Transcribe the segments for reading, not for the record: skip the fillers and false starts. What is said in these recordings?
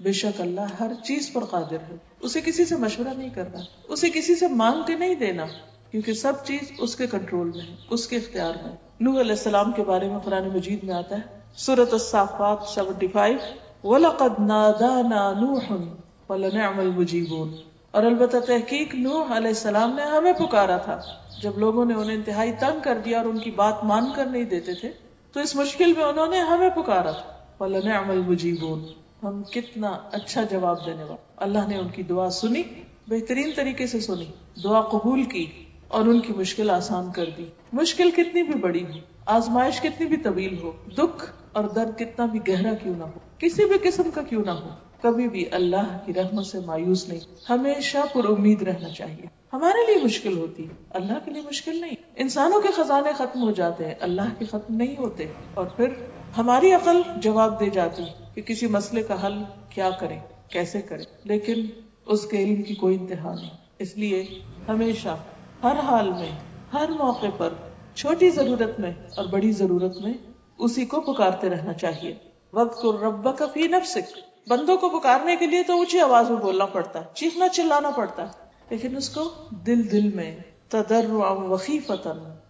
بے شک اللہ ہر چیز پر قادر ہے. اسے کسی سے مشورہ نہیں کرنا, اسے کسی سے مانگ کے نہیں دینا, کیونکہ سب چیز اس کے کنٹرول میں ہے, اس کے اختیار میں. نوح علیہ السلام کے بارے میں قرآن مجید میں آتا ہے سورۃ الصافات 75, وَلَقَدْ نَادَانَا نُوحٌ وَلَنِعْمَ الْمُجِيبُونَ, اور البتہ تحقیق نوح علیہ السلام نے ہمیں پکارا تھا جب لوگوں نے انہیں انتہائی تنگ کر دیا اور ان کی بات مان کر نہیں دیتے تھے, تو اس مشکل میں انہوں نے ہمیں پکارا تھا. وَلَنِعْمَ الْمُجِيبُونَ, ہم کتنا اچھا جواب دینے والے. اللہ نے ان کی دعا سنی, بہترین طریقے سے سنی, دعا قبول کی اور ان کی مشکل آسان کر دی. مشکل کتنی بھی بڑی ہو, آزمائش کتنی بھی طویل ہو, دکھ اور درد کتنا بھی گہرا کیوں نہ ہو, کسی بھی قسم کا کیوں نہ ہو, کبھی بھی اللہ کی رحمت سے مایوس نہیں, ہمیشہ پر امید رہنا چاہیے. ہمارے لیے مشکل ہوتی ہے, اللہ کے لیے مشکل نہیں. انسانوں کے خزانے ختم ہو جاتے ہیں, اللہ کے ختم نہیں ہوتے. اور پھر ہماری عقل جواب دے جاتی کہ کسی مسئلے کا حل کیا کریں, کیسے کریں, لیکن اس کے علم کی کوئی انتہا نہیں. اس لیے ہمیشہ ہر حال میں, ہر موقع پر, چھوٹی ضرورت میں اور بڑی ضرورت میں اسی کو پکارتے رہنا چاہیے. وَاذْكُرْ رَبَّكَ فِي نَفْسِكَ, بندوں کو پکارنے کے لیے تو اونچی آواز میں بولنا پڑتا ہے, چیخنا چلانا پڑتا ہے, لیکن اس کو دل میں تضرعا وخیفۃ,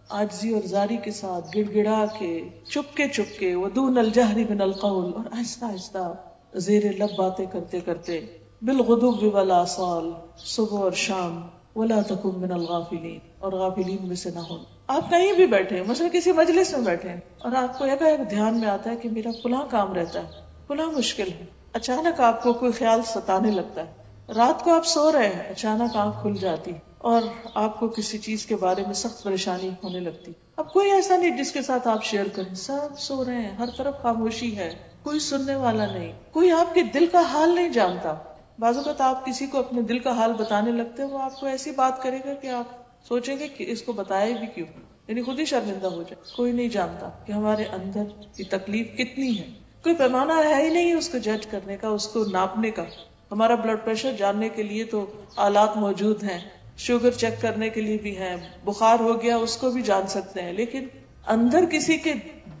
عاجزی اور زاری کے ساتھ, گڑ گڑا کے, چپ کے, ودون الجہر من القول, اور آہستہ آہستہ زیر لب باتیں کرتے کرتے, بالغدو والآصال, صبح اور شام, ولا تکن من الغافلین, اور غافلین میں سے نہ ہو. آپ کہیں بھی بیٹھے, مثلا کسی مجلس میں بیٹھے اور آپ کو ایک دھیان میں آتا ہے کہ میرا فلاں کام رہتا ہے, فلاں مشکل ہے, اچانک آپ کو کوئی خیال ستانے لگتا ہے, رات کو آپ سو رہے ہیں, اچانک آنکھ کھل جاتی اور آپ کو کسی چیز کے بارے میں سخت پریشانی ہونے لگتی. اب کوئی ایسا نہیں جس کے ساتھ آپ شیئر کریں, سب سو رہے ہیں, ہر طرف خاموشی ہے, کوئی سننے والا نہیں, کوئی آپ کے دل کا حال نہیں جانتا. بعض اوقات آپ کسی کو اپنے دل کا حال بتانے لگتے ہیں, وہ آپ کو ایسی بات کرے گا کہ آپ سوچیں گے کہ اس کو بتایا بھی کیوں, یعنی خود ہی شرمندہ ہو جائے. کوئی نہیں جانتا کہ ہمارے اندر کی تکلیف کتنی ہے, کوئی پیمانہ ہے ہی نہیں اس کو جج کرنے کا, اس کو ناپنے کا. ہمارا بلڈ پریشر جاننے کے لیے تو آلات موجود ہیں, شوگر چیک کرنے کے لیے بھی ہیں, بخار ہو گیا اس کو بھی جان سکتے ہیں, لیکن اندر کسی کے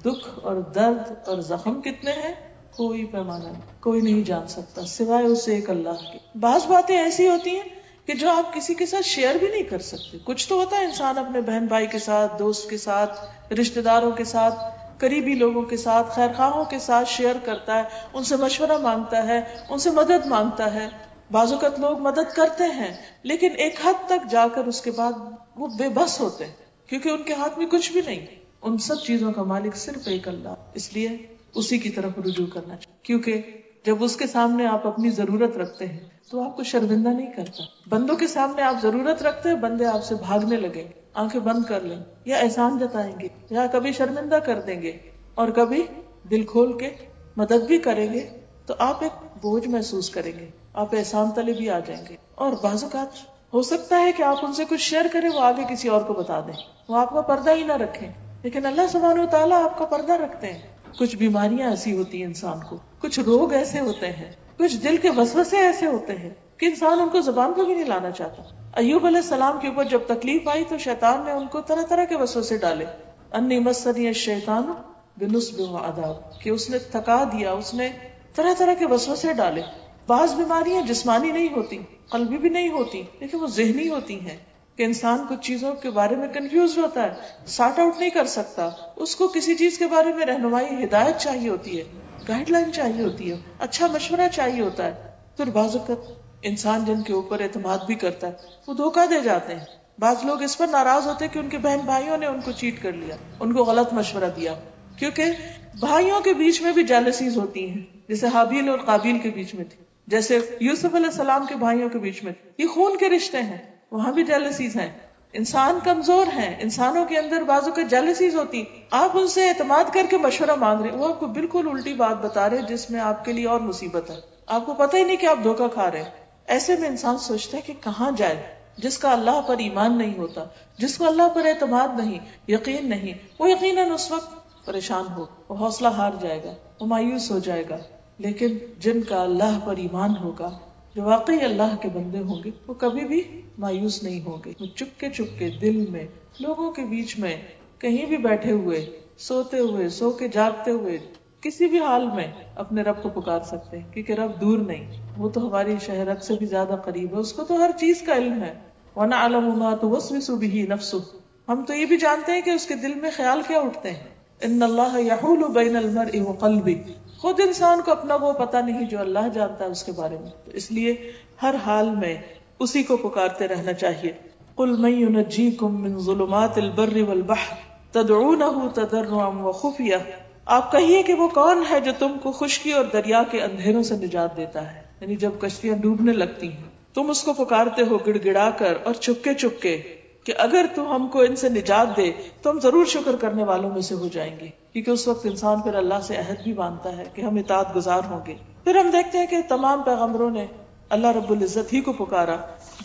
دکھ اور درد اور زخم کتنے ہیں کوئی پیمانہ نہیں, کوئی نہیں جان سکتا سوائے اسے ایک اللہ کے. بعض باتیں ایسی ہوتی ہیں کہ جو آپ کسی کے ساتھ شیئر بھی نہیں کر سکتے. کچھ تو ہوتا ہے انسان اپنے بہن بھائی کے ساتھ, دوست کے ساتھ, رشتہ داروں کے ساتھ, قریبی لوگوں کے ساتھ, خیر خواہوں کے ساتھ شیئر کرتا ہے, ان سے مشورہ مانگتا ہے, ان سے مدد مانگتا ہے. بعض اوقات لوگ مدد کرتے ہیں لیکن ایک حد تک جا کر اس کے بعد وہ بے بس ہوتے ہیں کیونکہ ان کے ہاتھ میں کچھ بھی نہیں. ان سب چیزوں کا مالک صرف ایک اللہ, اس لیے اسی کی طرف رجوع کرنا چاہیے. کیونکہ جب اس کے سامنے آپ اپنی ضرورت رکھتے ہیں تو آپ کو شرمندہ نہیں کرتا. بندوں کے سامنے آپ ضرورت رکھتے ہیں, بندے آپ سے بھاگنے لگیں, آنکھیں بند کر لیں, یا احسان جتائیں گے, یا کبھی شرمندہ کر دیں گے, اور کبھی دل کھول کے مدد بھی کریں گے, تو آپ ایک بوجھ محسوس کریں گے, آپ احسان تلے بھی آ جائیں گے. اور بعض اوقات ہو سکتا ہے کہ آپ ان سے کچھ شیئر کریں, وہ آگے کسی اور کو بتا دیں, وہ آپ کا پردہ ہی نہ رکھیں, لیکن اللہ سبحانہ و تعالیٰ آپ کا پردہ رکھتے ہیں. کچھ بیماریاں ایسی ہوتی ہیں انسان کو, کچھ روگ ایسے ہوتے ہیں, کچھ دل کے وسوسے ایسے ہوتے ہیں کہ انسان ان کو زبان پر بھی نہیں لانا چاہتا. ایوب علیہ السلام کے اوپر جب تکلیف آئی تو شیطان نے ان کو طرح طرح کے وسوسے ڈالے. انی مسنی الشیطان بنصب وعذاب, کہ اس نے تھکا دیا, اس نے طرح طرح کے وسوسے ڈالے. بعض بیماریاں جسمانی نہیں ہوتی, قلبی بھی نہیں ہوتی, لیکن وہ ذہنی ہوتی ہیں کہ انسان کچھ چیزوں کے بارے میں کنفیوز ہوتا ہے, سارٹ آؤٹ نہیں کر سکتا, اس کو کسی چیز کے بارے میں رہنمائی, ہدایت چاہیے ہوتی ہے, گائیڈ لائن چاہیے ہوتی ہے, اچھا مشورہ چاہیے ہوتا ہے. پھر بعض اوقات انسان جن کے اوپر اعتماد بھی کرتا ہے وہ دھوکہ دے جاتے ہیں. بعض لوگ اس پر ناراض ہوتے ہیں کہ ان کے بہن بھائیوں نے ان کو چیٹ کر لیا, ان کو غلط مشورہ دیا, کیونکہ بھائیوں کے بیچ میں بھی جیلسیز ہوتی ہیں, جیسے حابیل اور قابیل کے بیچ میں تھی, جیسے یوسف علیہ السلام کے بھائیوں کے بیچ میں تھی. یہ خون کے رشتے ہیں, وہاں بھی جیلسیز ہیں. انسان کمزور ہیں, انسانوں کے اندر بازو کا جیلسیز ہوتی. آپ ان سے اعتماد کر کے مشورہ مانگ رہے ہیں, وہ آپ کو بالکل الٹی بات بتا رہے جس میں آپ کے لیے اور مصیبت ہے, آپ کو پتہ ہی نہیں کہ آپ دھوکہ کھا رہے ہیں. ایسے میں انسان سوچتا ہے کہ کہاں جائے. جس کا اللہ پر ایمان نہیں ہوتا, جس کو اللہ پر اعتماد نہیں, یقین نہیں, وہ یقیناً اس وقت پریشان ہو, وہ حوصلہ ہار جائے گا, وہ مایوس ہو جائے گا. لیکن جن کا اللہ پر ایمان ہوگا, جو واقعی اللہ کے بندے ہوں گے, وہ کبھی بھی مایوس نہیں ہوں گے. وہ چپ کے دل میں, لوگوں کے بیچ میں, کہیں بھی بیٹھے ہوئے, سوتے ہوئے, سو کے جاگتے ہوئے, کسی بھی حال میں اپنے رب کو پکار سکتے ہیں، کیونکہ رب دور نہیں، وہ تو ہماری شہرت سے بھی زیادہ قریب ہے، اس کو تو ہر چیز کا علم ہے. وَنَعْلَمُ مَا تُوَسْوِسُ بِهِ نَفْسُهُ، ہم تو یہ بھی جانتے ہیں کہ اس کے دل میں خیال کیا اٹھتے ہیں. ان اللہ یحول بین المرء وقلبہ، خود انسان کو اپنا وہ پتہ نہیں جو اللہ جانتا ہے اس کے بارے میں. تو اس لیے ہر حال میں اسی کو پکارتے رہنا چاہیے. قل من ینجیکم من ظلمات البر والبحر تدعونہ تضرعا وخفیہ، آپ کہیے کہ وہ کون ہے جو تم کو خشکی اور دریا کے اندھیروں سے نجات دیتا ہے. یعنی جب کشتیاں ڈوبنے لگتی ہیں تم اس کو پکارتے ہو گڑ گڑا کر اور چپکے چپکے کہ اگر تو ہم کو ان سے نجات دے تو ہم ضرور شکر کرنے والوں میں سے ہو جائیں گے. کیونکہ اس وقت انسان پھر اللہ سے عہد بھی باندھتا ہے کہ ہم اطاعت گزار ہوں گے. پھر ہم دیکھتے ہیں کہ تمام پیغمبروں نے اللہ رب العزت ہی کو پکارا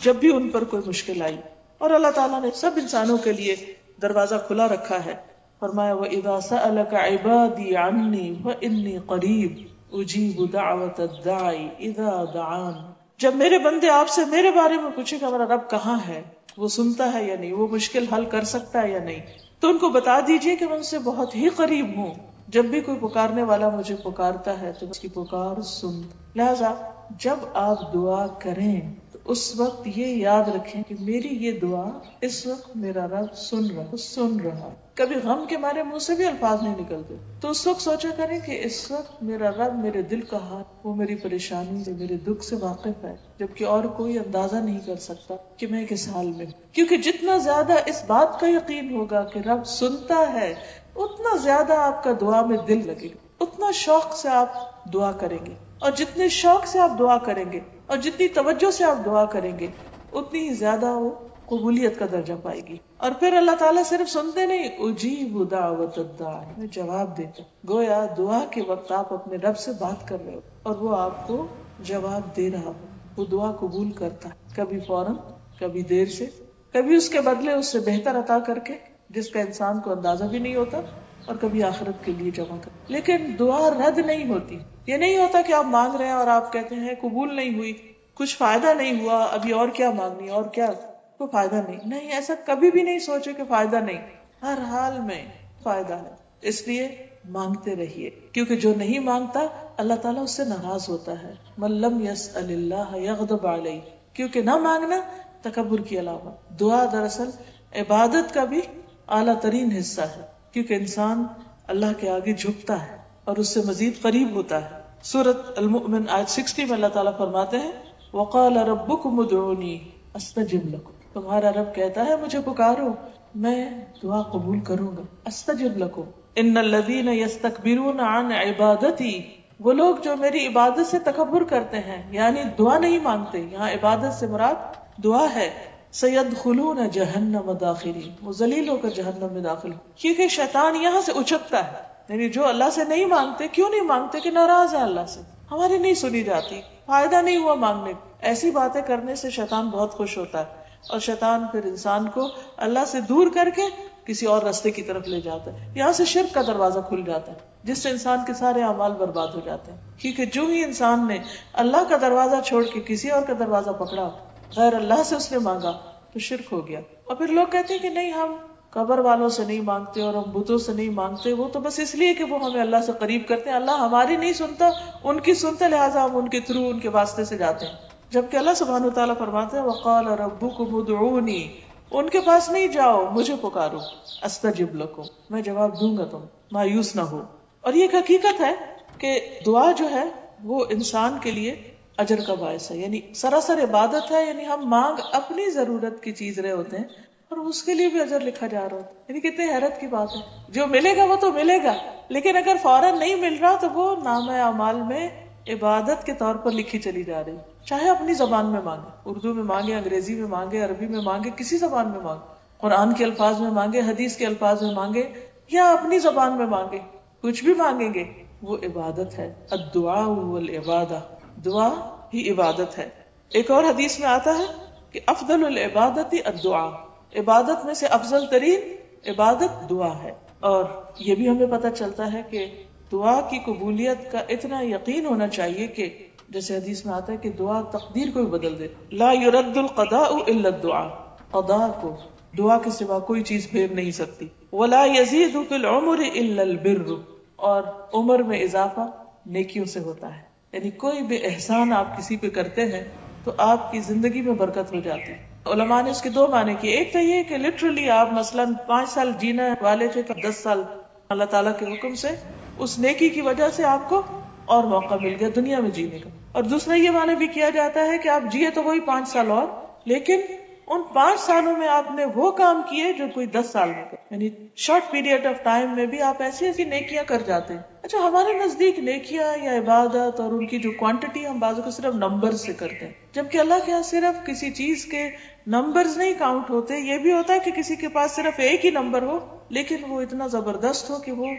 جب بھی ان پر کوئی مشکل آئی، اور اللہ تعالیٰ نے سب انسانوں کے لیے دروازہ کھلا رکھا ہے. فرمایا وَإِذَا سَأَلَكَ عِبَادِي عَنِّي فَإِنِّي قَرِيبٌ أُجِيبُ دَعْوَةَ الدَّاعِ إِذَا دَعَانِ، جب میرے بندے آپ سے میرے بارے میں پوچھے کہ ہمارا رب کہاں ہے، وہ سنتا ہے یا نہیں، وہ مشکل حل کر سکتا ہے یا نہیں، تو ان کو بتا دیجئے کہ میں ان سے بہت ہی قریب ہوں، جب بھی کوئی پکارنے والا مجھے پکارتا ہے تو اس کی پکار سن. لہذا جب آپ دعا کریں تو اس وقت یہ یاد رکھیں کہ میری یہ دعا اس وقت میرا رب سن رہا. کبھی غم کے مارے منہ سے بھی الفاظ نہیں نکلتے تو اس وقت سوچا کریں کہ اس وقت میرا رب میرے دل کا حال، وہ میری پریشانی سے، میرے دکھ سے واقف ہے، جبکہ اور کوئی اندازہ نہیں کر سکتا کہ میں کس حال میں ہوں. کیونکہ جتنا زیادہ اس بات کا یقین ہوگا کہ رب سنتا ہے، اتنا زیادہ آپ کا دعا میں دل لگے گا، اتنا شوق سے آپ دعا کریں گے، اور جتنے شوق سے آپ دعا کریں گے اور جتنی توجہ سے آپ دعا کریں گے اتنی ہی زیادہ وہ قبولیت کا درجہ پائے گی. اور پھر اللہ تعالیٰ صرف سنتے نہیں، اجیب دعوت الداع، میں جواب دیتا. گویا دعا کے وقت آپ اپنے رب سے بات کر رہے ہو اور وہ آپ کو جواب دے رہا ہو. وہ دعا قبول کرتا ہے، کبھی فوراً، کبھی دیر سے، کبھی اس کے بدلے اس سے بہتر عطا کر کے جس کا انسان کو اندازہ بھی نہیں ہوتا، اور کبھی آخرت کے لیے جمع کر. لیکن دعا رد نہیں ہوتی. یہ نہیں ہوتا کہ آپ مانگ رہے ہیں اور آپ کہتے ہیں قبول نہیں ہوئی، کچھ فائدہ نہیں ہوا، ابھی اور کیا مانگنی، اور کیا، کوئی فائدہ نہیں. ایسا کبھی بھی نہیں سوچے کہ فائدہ نہیں، ہر حال میں فائدہ ہے. اس لیے مانگتے رہیے، کیونکہ جو نہیں مانگتا اللہ تعالیٰ اس سے ناراض ہوتا ہے. من لم يسأل اللہ یغضب علیہ، کیونکہ نہ مانگنا تکبر کی علامت. دعا دراصل عبادت کا بھی اعلیٰ ترین حصہ ہے، کیونکہ انسان اللہ کے آگے جھکتا ہے اور اس سے مزید قریب ہوتا ہے. سورۃ المؤمن آیت 60 میں اللہ تعالیٰ فرماتے ہیں وَقَالَ رَبُّكُمُ ادْعُونِي أَسْتَجِبْ لَكُمْ، تمہارا رب کہتا ہے مجھے پکارو میں دعا قبول کروں گا. استجب لکم ان الذین یستکبرون عن عبادتی، وہ لوگ جو میری عبادت سے تکبر کرتے ہیں، یعنی دعا نہیں مانگتے، یہاں عبادت سے مراد دعا ہے. سیدخلون جہنم داخرین، وہ ذلیل ہو کر جہنم میں داخل ہو. کیونکہ شیطان یہاں سے اچکتا ہے، یعنی جو اللہ سے نہیں مانگتے. کیوں نہیں مانگتے؟ کہ ناراض ہے اللہ سے، ہماری نہیں سنی جاتی، فائدہ نہیں ہوا مانگنے. ایسی باتیں کرنے سے شیطان بہت خوش ہوتا ہے، اور شیطان پھر انسان کو اللہ سے دور کر کے کسی اور راستے کی طرف لے جاتا ہے. یہاں سے شرک کا دروازہ کھل جاتا ہے جس سے انسان کے سارے اعمال برباد ہو جاتے ہیں. کیونکہ جو ہی انسان نے اللہ کا دروازہ چھوڑ کے کسی اور کا دروازہ پکڑا، غیر اللہ سے اس نے مانگا، تو شرک ہو گیا. اور پھر لوگ کہتے ہیں کہ نہیں ہم قبر والوں سے نہیں مانگتے اور ہم بتوں سے نہیں مانگتے، وہ تو بس اس لیے کہ وہ ہمیں اللہ سے قریب کرتے ہیں. اللہ ہماری نہیں سنتا، ان کی سنتا، لہٰذا ہم ان کے تھرو، ان کے واسطے سے جاتے ہیں. جبکہ اللہ سبحانہ وتعالیٰ فرماتے ہیں وقال ربکم ادعونی، ان کے پاس نہیں جاؤ، مجھے پکارو. استجب لکم، میں جواب دوں گا، تم مایوس نہ ہو. اور یہ ایک حقیقت ہے کہ دعا جو ہے وہ انسان کے لیے اجر کا باعث ہے. یعنی سراسر عبادت ہے، یعنی ہم مانگ اپنی ضرورت کی چیز رہے ہوتے ہیں اور اس کے لیے بھی اجر لکھا جا رہا ہوتا ہے. یعنی کتنے حیرت کی بات ہے. جو ملے گا وہ تو ملے گا، لیکن اگر فوراً نہیں مل رہا تو وہ نامہ اعمال میں عبادت کے طور پر لکھی چلی جا رہی. چاہے اپنی زبان میں مانگے، اردو میں مانگے، انگریزی میں مانگے، عربی میں مانگے، کسی زبان میں مانگے، قرآن کے الفاظ میں مانگے، حدیث کے الفاظ میں مانگے، یا اپنی زبان میں مانگے، کچھ بھی مانگیں گے وہ عبادت ہے. الدعاء والعبادہ، دعا ہی عبادت ہے. ایک اور حدیث میں آتا ہے کہ افضل العبادت الدعاء، عبادت میں سے افضل ترین عبادت دعا ہے. اور یہ بھی ہمیں پتہ چلتا ہے کہ دعا کی قبولیت کا اتنا یقین ہونا چاہیے کہ جیسے حدیث میں آتا ہے کہ دعا تقدیر کو بھی بدل دے. لا يرد القضاء الا الدعاء، قضاء کو دعا کے سوا کوئی چیز پھیر نہیں سکتی. ولا يزيد في العمر الا البر، اور عمر میں اضافہ نیکیوں سے ہوتا ہے. یعنی کوئی بھی احسان آپ کسی پہ کرتے ہیں تو آپ کی زندگی میں برکت ہو جاتی ہے. علماء نے اس کے دو معنی کیے. ایک تو یہ کہ لٹرلی آپ مثلاً 5 سال جینے والے تھے تو 10 سال اللہ تعالیٰ کے حکم سے اس نیکی کی وجہ سے آپ کو اور موقع مل گیا دنیا میں جینے کا. اور دوسرا یہ معنی بھی کیا جاتا ہے کہ آپ جیے تو وہی 5 سال اور، لیکن ان 5 سالوں میں آپ نے وہ کام کیے جو کوئی 10 سال میں کرے. یعنی شارٹ پیریڈ آف ٹائم میں بھی آپ ایسی ایسی نیکیاں کر جاتے ہیں. اچھا، ہمارے نزدیک نیکیاں یا عبادت اور ان کی جو کوانٹٹی ہم بعضوں کو صرف نمبر سے کرتے ہیں، جبکہ اللہ کے یہاں صرف کسی چیز کے نمبرز نہیں کاؤنٹ ہوتے. یہ بھی ہوتا ہے کہ کسی کے پاس صرف ایک ہی نمبر ہو لیکن وہ اتنا زبردست ہو کہ وہ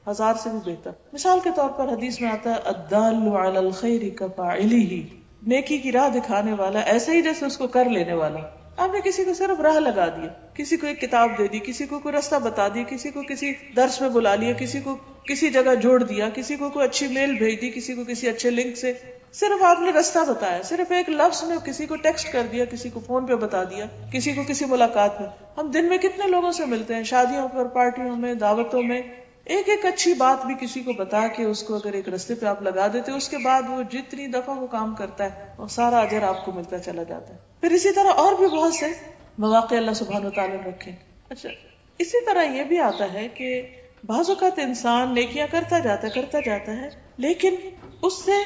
1000 سے بھی بہتر. مثال کے طور پر حدیث میں آتا ہے الدال علی الخیر کفاعلہ، نیکی کی راہ دکھانے والا ایسے ہی جیسے اس کو کر لینے والا. آپ نے کسی کو صرف راہ لگا دی، کسی کو ایک کتاب دے دی، کسی کو کوئی راستہ بتا دی، کسی کو کسی درس میں بلا لیا، کسی کو کسی جگہ جوڑ دیا، کسی کو کوئی اچھی میل بھیج دی، کسی کو کسی اچھے لنک سے، صرف آپ نے راستہ بتایا، صرف ایک لفظ میں کسی کو ٹیکسٹ کر دیا، کسی کو فون پہ بتا دیا، کسی کو کسی ملاقات میں. ہم دن میں کتنے لوگوں سے ملتے ہیں، شادیوں پر، پارٹیوں میں، دعوتوں میں. ایک ایک اچھی بات بھی کسی کو بتا کے اس کو اگر ایک رستے پہ آپ لگا دیتے، اس کے بعد وہ جتنی دفعہ وہ کام کرتا ہے وہ سارا اجر آپ کو ملتا چلا جاتا ہے. پھر اسی طرح اور بھی بہت سے مواقع اللہ سبحانہ وتعالی نے رکھے. اچھا، اسی طرح یہ بھی آتا ہے کہ بعض اوقات انسان نیکیاں کرتا جاتا ہے لیکن اس سے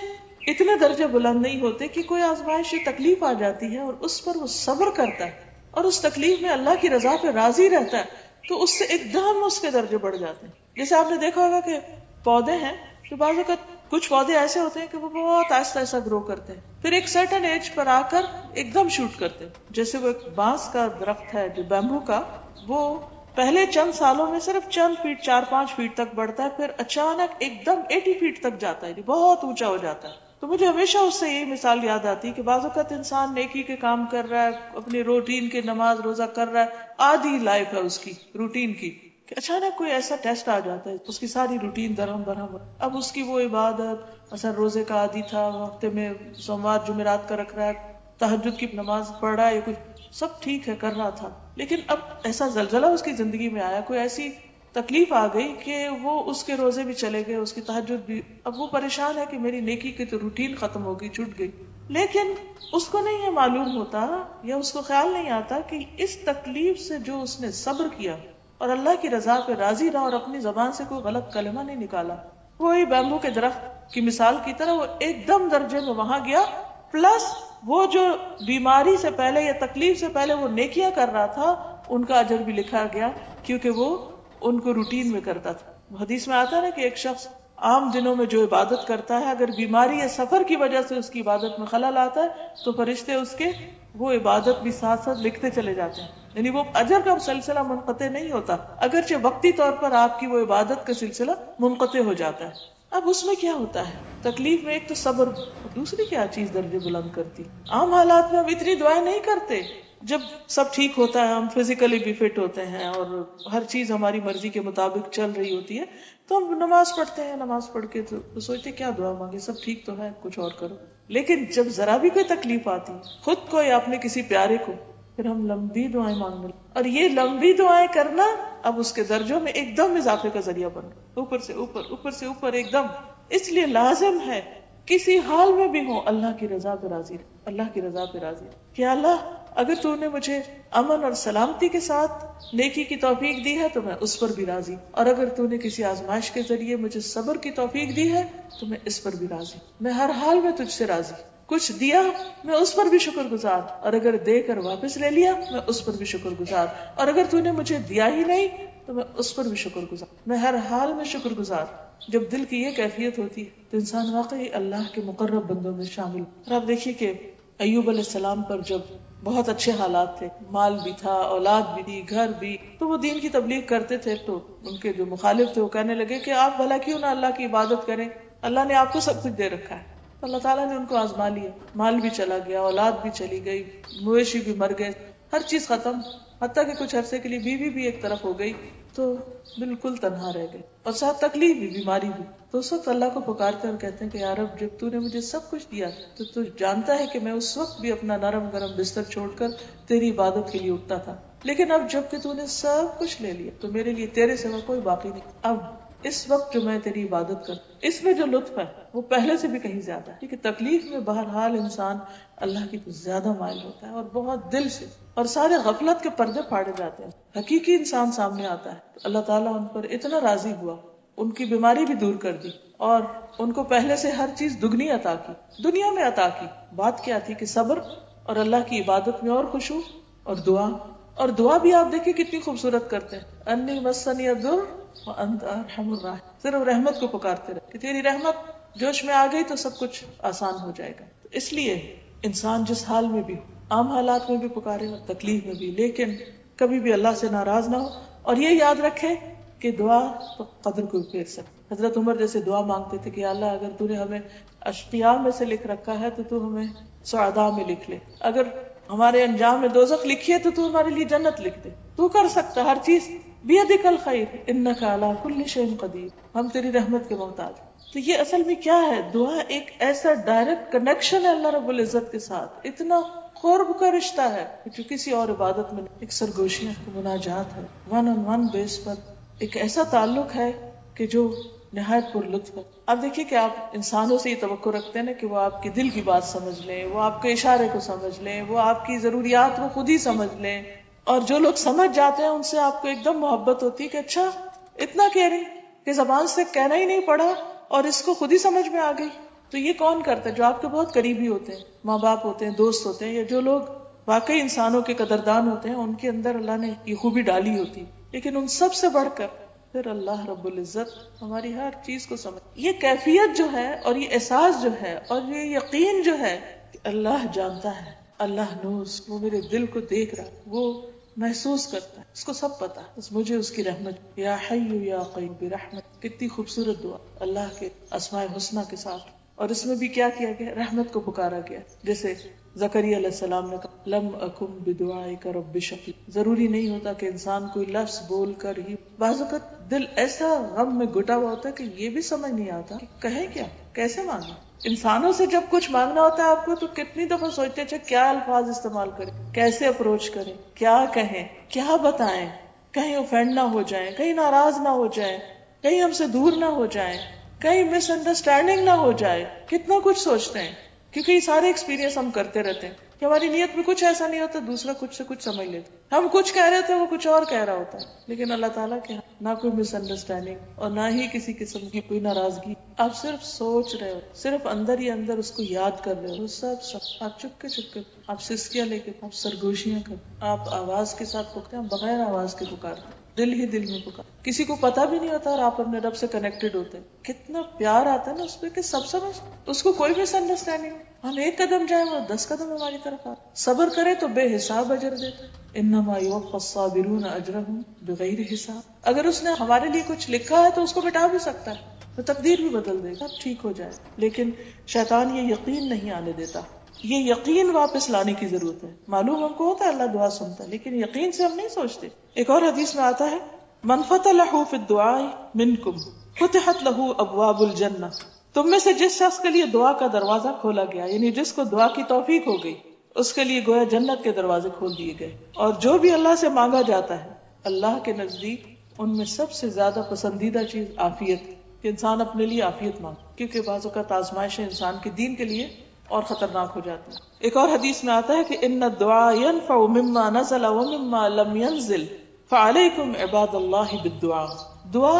اتنے درجے بلند نہیں ہوتے کہ کوئی آزمائش یا تکلیف آ جاتی ہے اور اس پر وہ صبر کرتا ہے اور اس تکلیف میں اللہ کی رضا پہ راضی رہتا ہے تو اس سے ایک دم اس کے درجے بڑھ جاتے ہیں. جیسے آپ نے دیکھا ہوگا کہ پودے ہیں تو بعض اوقات کچھ پودے ایسے ہوتے ہیں کہ وہ بہت آہستہ آہستہ گرو کرتے ہیں، پھر ایک سرٹن ایج پر آ کر ایک دم شوٹ کرتے ہیں. جیسے وہ ایک بانس کا درخت ہے جو بیمبو کا، وہ پہلے چند سالوں میں صرف چند فیٹ 4-5 فیٹ تک بڑھتا ہے، پھر اچانک ایک دم 80 فیٹ تک جاتا ہے، بہت اونچا ہو جاتا ہے. تو مجھے ہمیشہ اس سے یہی مثال یاد آتی کہ بعض اوقات انسان نیکی کے کام کر رہا ہے، اپنی روٹین کے نماز روزہ کر رہا ہے، آدھی لائف ہے اس کی روٹین کی، کہ اچانک کوئی ایسا ٹیسٹ آ جاتا ہے، اس کی ساری روٹین درہم برہم. اب اس کی وہ عبادت، مثلا روزے کا عادی تھا، ہفتے میں سوموار جمعرات کا رکھ رہا ہے، تہجد کی نماز پڑھ رہا ہے، کچھ سب ٹھیک ہے کر رہا تھا، لیکن اب ایسا زلزلہ اس کی زندگی میں آیا، کوئی ایسی تکلیف آ گئی کہ وہ اس کے روزے بھی چلے گئے، اس کی تہجد بھی. اب وہ پریشان ہے کہ میری نیکی کی تو روٹین ختم ہو گئی، چھوٹ گئی. لیکن اس کو نہیں ہے معلوم ہوتا یا اس کو خیال نہیں آتا کہ اس تکلیف سے جو اس نے صبر کیا اور اللہ کی رضا پہ راضی رہا اور اپنی زبان سے کوئی غلط کلمہ نہیں نکالا، وہی بیمبو کے درخت کی مثال کی طرح وہ ایک دم درجے میں وہاں گیا. پلس وہ جو بیماری سے پہلے یا تکلیف سے پہلے وہ نیکیاں کر رہا تھا ان کا اجر بھی لکھا گیا کیونکہ وہ ان کو روٹین میں کرتا تھا. حدیث میں آتا ہے نا کہ ایک شخص عام دنوں میں جو عبادت کرتا ہے، اگر بیماری یا سفر کی وجہ سے اس کی عبادت میں خلل آتا ہے تو فرشتے اس کے وہ عبادت بھی ساتھ ساتھ لکھتے چلے جاتے ہیں. یعنی وہ اجر کا سلسلہ منقطع نہیں ہوتا، اگرچہ وقتی طور پر آپ کی وہ عبادت کا سلسلہ منقطع ہو جاتا ہے. اب اس میں کیا ہوتا ہے، تکلیف میں ایک تو صبر، دوسری کیا چیز درجے بلند کرتی. عام حالات میں ہم اتنی دعائیں نہیں کرتے، جب سب ٹھیک ہوتا ہے، ہم فزیکلی بھی فٹ ہوتے ہیں اور ہر چیز ہماری مرضی کے مطابق چل رہی ہوتی ہے تو ہم نماز پڑھتے ہیں، نماز پڑھ کے تو سوچتے کیا دعا مانگے، سب ٹھیک تو ہے، کچھ اور کرو. لیکن جب ذرا بھی کوئی تکلیف آتی خود کو یا اپنے کسی پیارے کو، پھر ہم لمبی دعائیں مانگنے، اور یہ لمبی دعائیں کرنا اب اس کے درجوں میں ایک دم اضافے کا ذریعہ بن گیا، اوپر سے اوپر، اوپر سے اوپر ایک دم. اس لیے لازم ہے کسی حال میں بھی ہو اللہ کی رضا پہ راضی رہے، اللہ کی رضا پہ راضی رہے کہ اللہ اگر تو نے مجھے امن اور سلامتی کے ساتھ نیکی کی توفیق دی ہے تو میں اس پر بھی راضی، اور اگر تو نے کسی آزمائش کے ذریعے مجھے صبر کی توفیق دی ہے تو میں اس پر بھی راضی، میں ہر حال میں تجھ سے راضی. کچھ دیا میں اس پر بھی شکر گزار، اور اگر دے کر واپس لے لیا میں اس پر بھی شکر گزار، اور اگر تو نے مجھے دیا ہی نہیں تو میں اس پر بھی شکر گزار، میں ہر حال میں شکر گزار. جب دل کی یہ کیفیت ہوتی ہے تو انسان واقعی اللہ کے مقرب بندوں میں شامل. اور آپ دیکھیے کہ ایوب علیہ السلام پر جب بہت اچھے حالات تھے، مال بھی تھا، اولاد بھی تھی، گھر بھی، تو وہ دین کی تبلیغ کرتے تھے تو ان کے جو مخالف تھے وہ کہنے لگے کہ آپ بھلا کیوں نہ اللہ کی عبادت کریں، اللہ نے آپ کو سب کچھ دے رکھا ہے. اللہ تعالیٰ نے ان کو آزما لیا، مال بھی چلا گیا، اولاد بھی چلی گئی، مویشی بھی مر گئے، ہر چیز ختم، حتیٰ کہ کچھ عرصے کے لیے بیوی بھی ایک طرف ہو گئی تو بالکل تنہا رہ گئے، اور ساتھ تکلیف بھی، بیماری بھی. تو اس وقت اللہ کو پکارتے اور کہتے ہیں کہ یا رب جب تو نے مجھے سب کچھ دیا تو تو جانتا ہے کہ میں اس وقت بھی اپنا نرم گرم بستر چھوڑ کر تیری عبادت کے لیے اٹھتا تھا، لیکن اب جب کہ تو نے سب کچھ لے لیا تو میرے لیے تیرے سوا کوئی باقی نہیں. اب اس وقت جو میں تیری عبادت کر، اس میں جو لطف ہے وہ پہلے سے بھی کہیں زیادہ ہے، کیونکہ تکلیف میں بہرحال انسان اللہ کی زیادہ مائل ہوتا ہے اور بہت دل سے، اور سارے غفلت کے پردے پھاڑے جاتے ہیں، حقیقی انسان سامنے آتا ہے تو اللہ تعالیٰ ان پر اتنا راضی ہوا، ان کی بیماری بھی دور کر دی اور ان کو پہلے سے ہر چیز دگنی عطا کی، دنیا میں عطا کی۔ بات کیا تھی کہ صبر اور اللہ کی عبادت میں اور خشوع اور دعا، اور دعا بھی آپ دیکھیں کتنی خوبصورت کرتے ہیں، انی مسنی الضر وانت ارحم الراحمین، صرف رحمت کو پکارتے رہے کہ تیری رحمت جوش میں آ گئی تو سب کچھ آسان ہو جائے گا۔ تو اس لیے انسان جس حال میں بھی ہو، عام حالات میں بھی پکارے اور تکلیف میں بھی، لیکن کبھی بھی اللہ سے ناراض نہ ہو، اور یہ یاد رکھے کہ دعا تو قدر کو پھیر سکتے۔ حضرت عمر جیسے دعا مانگتے تھے کہ اللہ اگر تو نے ہمیں اشقیاء میں سے لکھ رکھا ہے تو ہمیں سعداء میں لکھ لے، اگر ہمارے انجام میں دوزخ لکھی ہے تو ہمارے لیے جنت لکھ دے، تو کر سکتا ہر چیز، بیدک الخیر انک علی کل شیء قدیر، ہم تیری رحمت کے محتاج۔ تو یہ اصل میں کیا ہے؟ دعا ایک ایسا ڈائریکٹ کنیکشن ہے اللہ رب العزت کے ساتھ، اتنا قرب کا رشتہ ہے جو کسی اور عبادت میں ایک سرگوشیاں مناجات ہے، ون آن ون بیس پر ایک ایسا تعلق ہے کہ جو نہایت پر لطف ہے۔ اب دیکھیے کہ آپ انسانوں سے یہ توقع رکھتے ہیں نا کہ وہ آپ کے دل کی بات سمجھ لیں، وہ آپ کے اشارے کو سمجھ لیں، وہ آپ کی ضروریات کو خود ہی سمجھ لیں، اور جو لوگ سمجھ جاتے ہیں ان سے آپ کو ایک دم محبت ہوتی ہے کہ اچھا اتنا کہہ رہی کہ زبان سے کہنا ہی نہیں پڑا اور اس کو خود ہی سمجھ میں آ گئی۔ تو یہ کون کرتا ہے؟ جو آپ کے بہت قریبی ہوتے ہیں، ماں باپ ہوتے ہیں، دوست ہوتے ہیں، یا جو لوگ واقعی انسانوں کے قدردان ہوتے ہیں، ان کے اندر اللہ نے یہ خوبی ڈالی ہوتی۔ لیکن ان سب سے بڑھ کر پھر اللہ رب العزت ہماری ہر چیز کو سمجھ، یہ کیفیت جو ہے اور یہ احساس جو ہے اور یہ یقین جو ہے کہ اللہ جانتا ہے، اللہ نوز، وہ میرے دل کو دیکھ رہا ہے، وہ محسوس کرتا ہے، اس کو سب پتا ہے، بس مجھے اس کی رحمت، یا حی یا قیوم برحمت، کتنی خوبصورت دعا اللہ کے اسماء الحسنی کے ساتھ۔ اور اس میں بھی کیا کیا گیا؟ رحمت کو پکارا گیا، جیسے زکریا علیہ السلام نے کہا لم اکن بدعائک رب شقی، ضروری نہیں ہوتا کہ انسان کوئی لفظ بول کر ہی، بعض اوقات دل ایسا غم میں گھٹا ہوا ہوتا ہے کہ یہ بھی سمجھ نہیں آتا کہ کہیں کیا، کیسے مانگے۔ انسانوں سے جب کچھ مانگنا ہوتا ہے آپ کو تو کتنی دفعہ سوچتے ہیں اچھا کیا الفاظ استعمال کریں، کیسے اپروچ کریں، کیا کہیں، کیا بتائیں، کہیں اوفینڈ نہ ہو جائیں، کہیں ناراض نہ ہو جائیں، کہیں ہم سے دور نہ ہو جائیں، کہیں مس انڈرسٹینڈنگ نہ ہو جائے، کتنا کچھ سوچتے ہیں، کیونکہ یہ سارے ایکسپیرینس ہم کرتے رہتے ہیں کہ ہماری نیت میں کچھ ایسا نہیں ہوتا، دوسرا کچھ سے کچھ سمجھ لیتے، ہم کچھ کہہ رہے تھے وہ کچھ اور کہہ رہا ہوتا ہے، لیکن اللہ تعالیٰ کے نہ کوئی مس انڈرسٹینڈنگ اور نہ ہی کسی قسم کی کوئی ناراضگی، آپ صرف سوچ رہے ہو، صرف اندر ہی اندر اس کو یاد کر رہے ہو، سب آپ چپ کے آپ سسکیاں لے کے، آپ سرگوشیاں کر، آپ آواز کے ساتھ پکارتے ہیں، بغیر آواز کے پکارتے ہیں، دل ہی دل میں پکار، کسی کو پتا بھی نہیں ہوتا اور آپ اپنے رب سے کنیکٹڈ ہوتے ہیں، کتنا پیار آتا ہے نا اس پہ کہ سب سمجھ، اس کو کوئی مس انڈرسٹینڈنگ، ہم ایک قدم جائیں وہ 10 قدم ہماری طرف آتے، صبر کرے تو بے حساب اجر دیتا ہے، انما یوفی الصابرون اجرهم بغیر حساب۔ اگر اس نے ہمارے لیے کچھ لکھا ہے تو اس کو مٹا بھی سکتا ہے، تو تقدیر بھی بدل دے گا، سب ٹھیک ہو جائے، لیکن شیطان یہ یقین نہیں آنے دیتا، یہ یقین واپس لانے کی ضرورت ہے۔ معلوم ہم کو ہوتا ہے اللہ دعا سنتا ہے، لیکن یقین سے ہم نہیں سوچتے۔ ایک اور حدیث میں آتا ہے من فتح له فی الدعاء منکم فتحت له ابواب الجنہ، تم میں سے جس شخص کے لیے دعا کا دروازہ کھولا گیا، یعنی جس کو دعا کی توفیق ہو گئی، اس کے لیے گویا جنت کے دروازے کھول دیے گئے۔ اور جو بھی اللہ سے مانگا جاتا ہے اللہ کے نزدیک ان میں سب سے زیادہ پسندیدہ چیز عافیت، کہ انسان اپنے لیے عافیت مانگے، کیونکہ بعض اوقات آزمائشیں انسان کے دین کے لیے اور خطرناک ہو جاتی ہیں۔ ایک اور حدیث میں آتا ہے کہ ان الدعاء ينفع مما نزل ومما لم ينزل فعلیکم عباد اللہ بالدعاء، دعا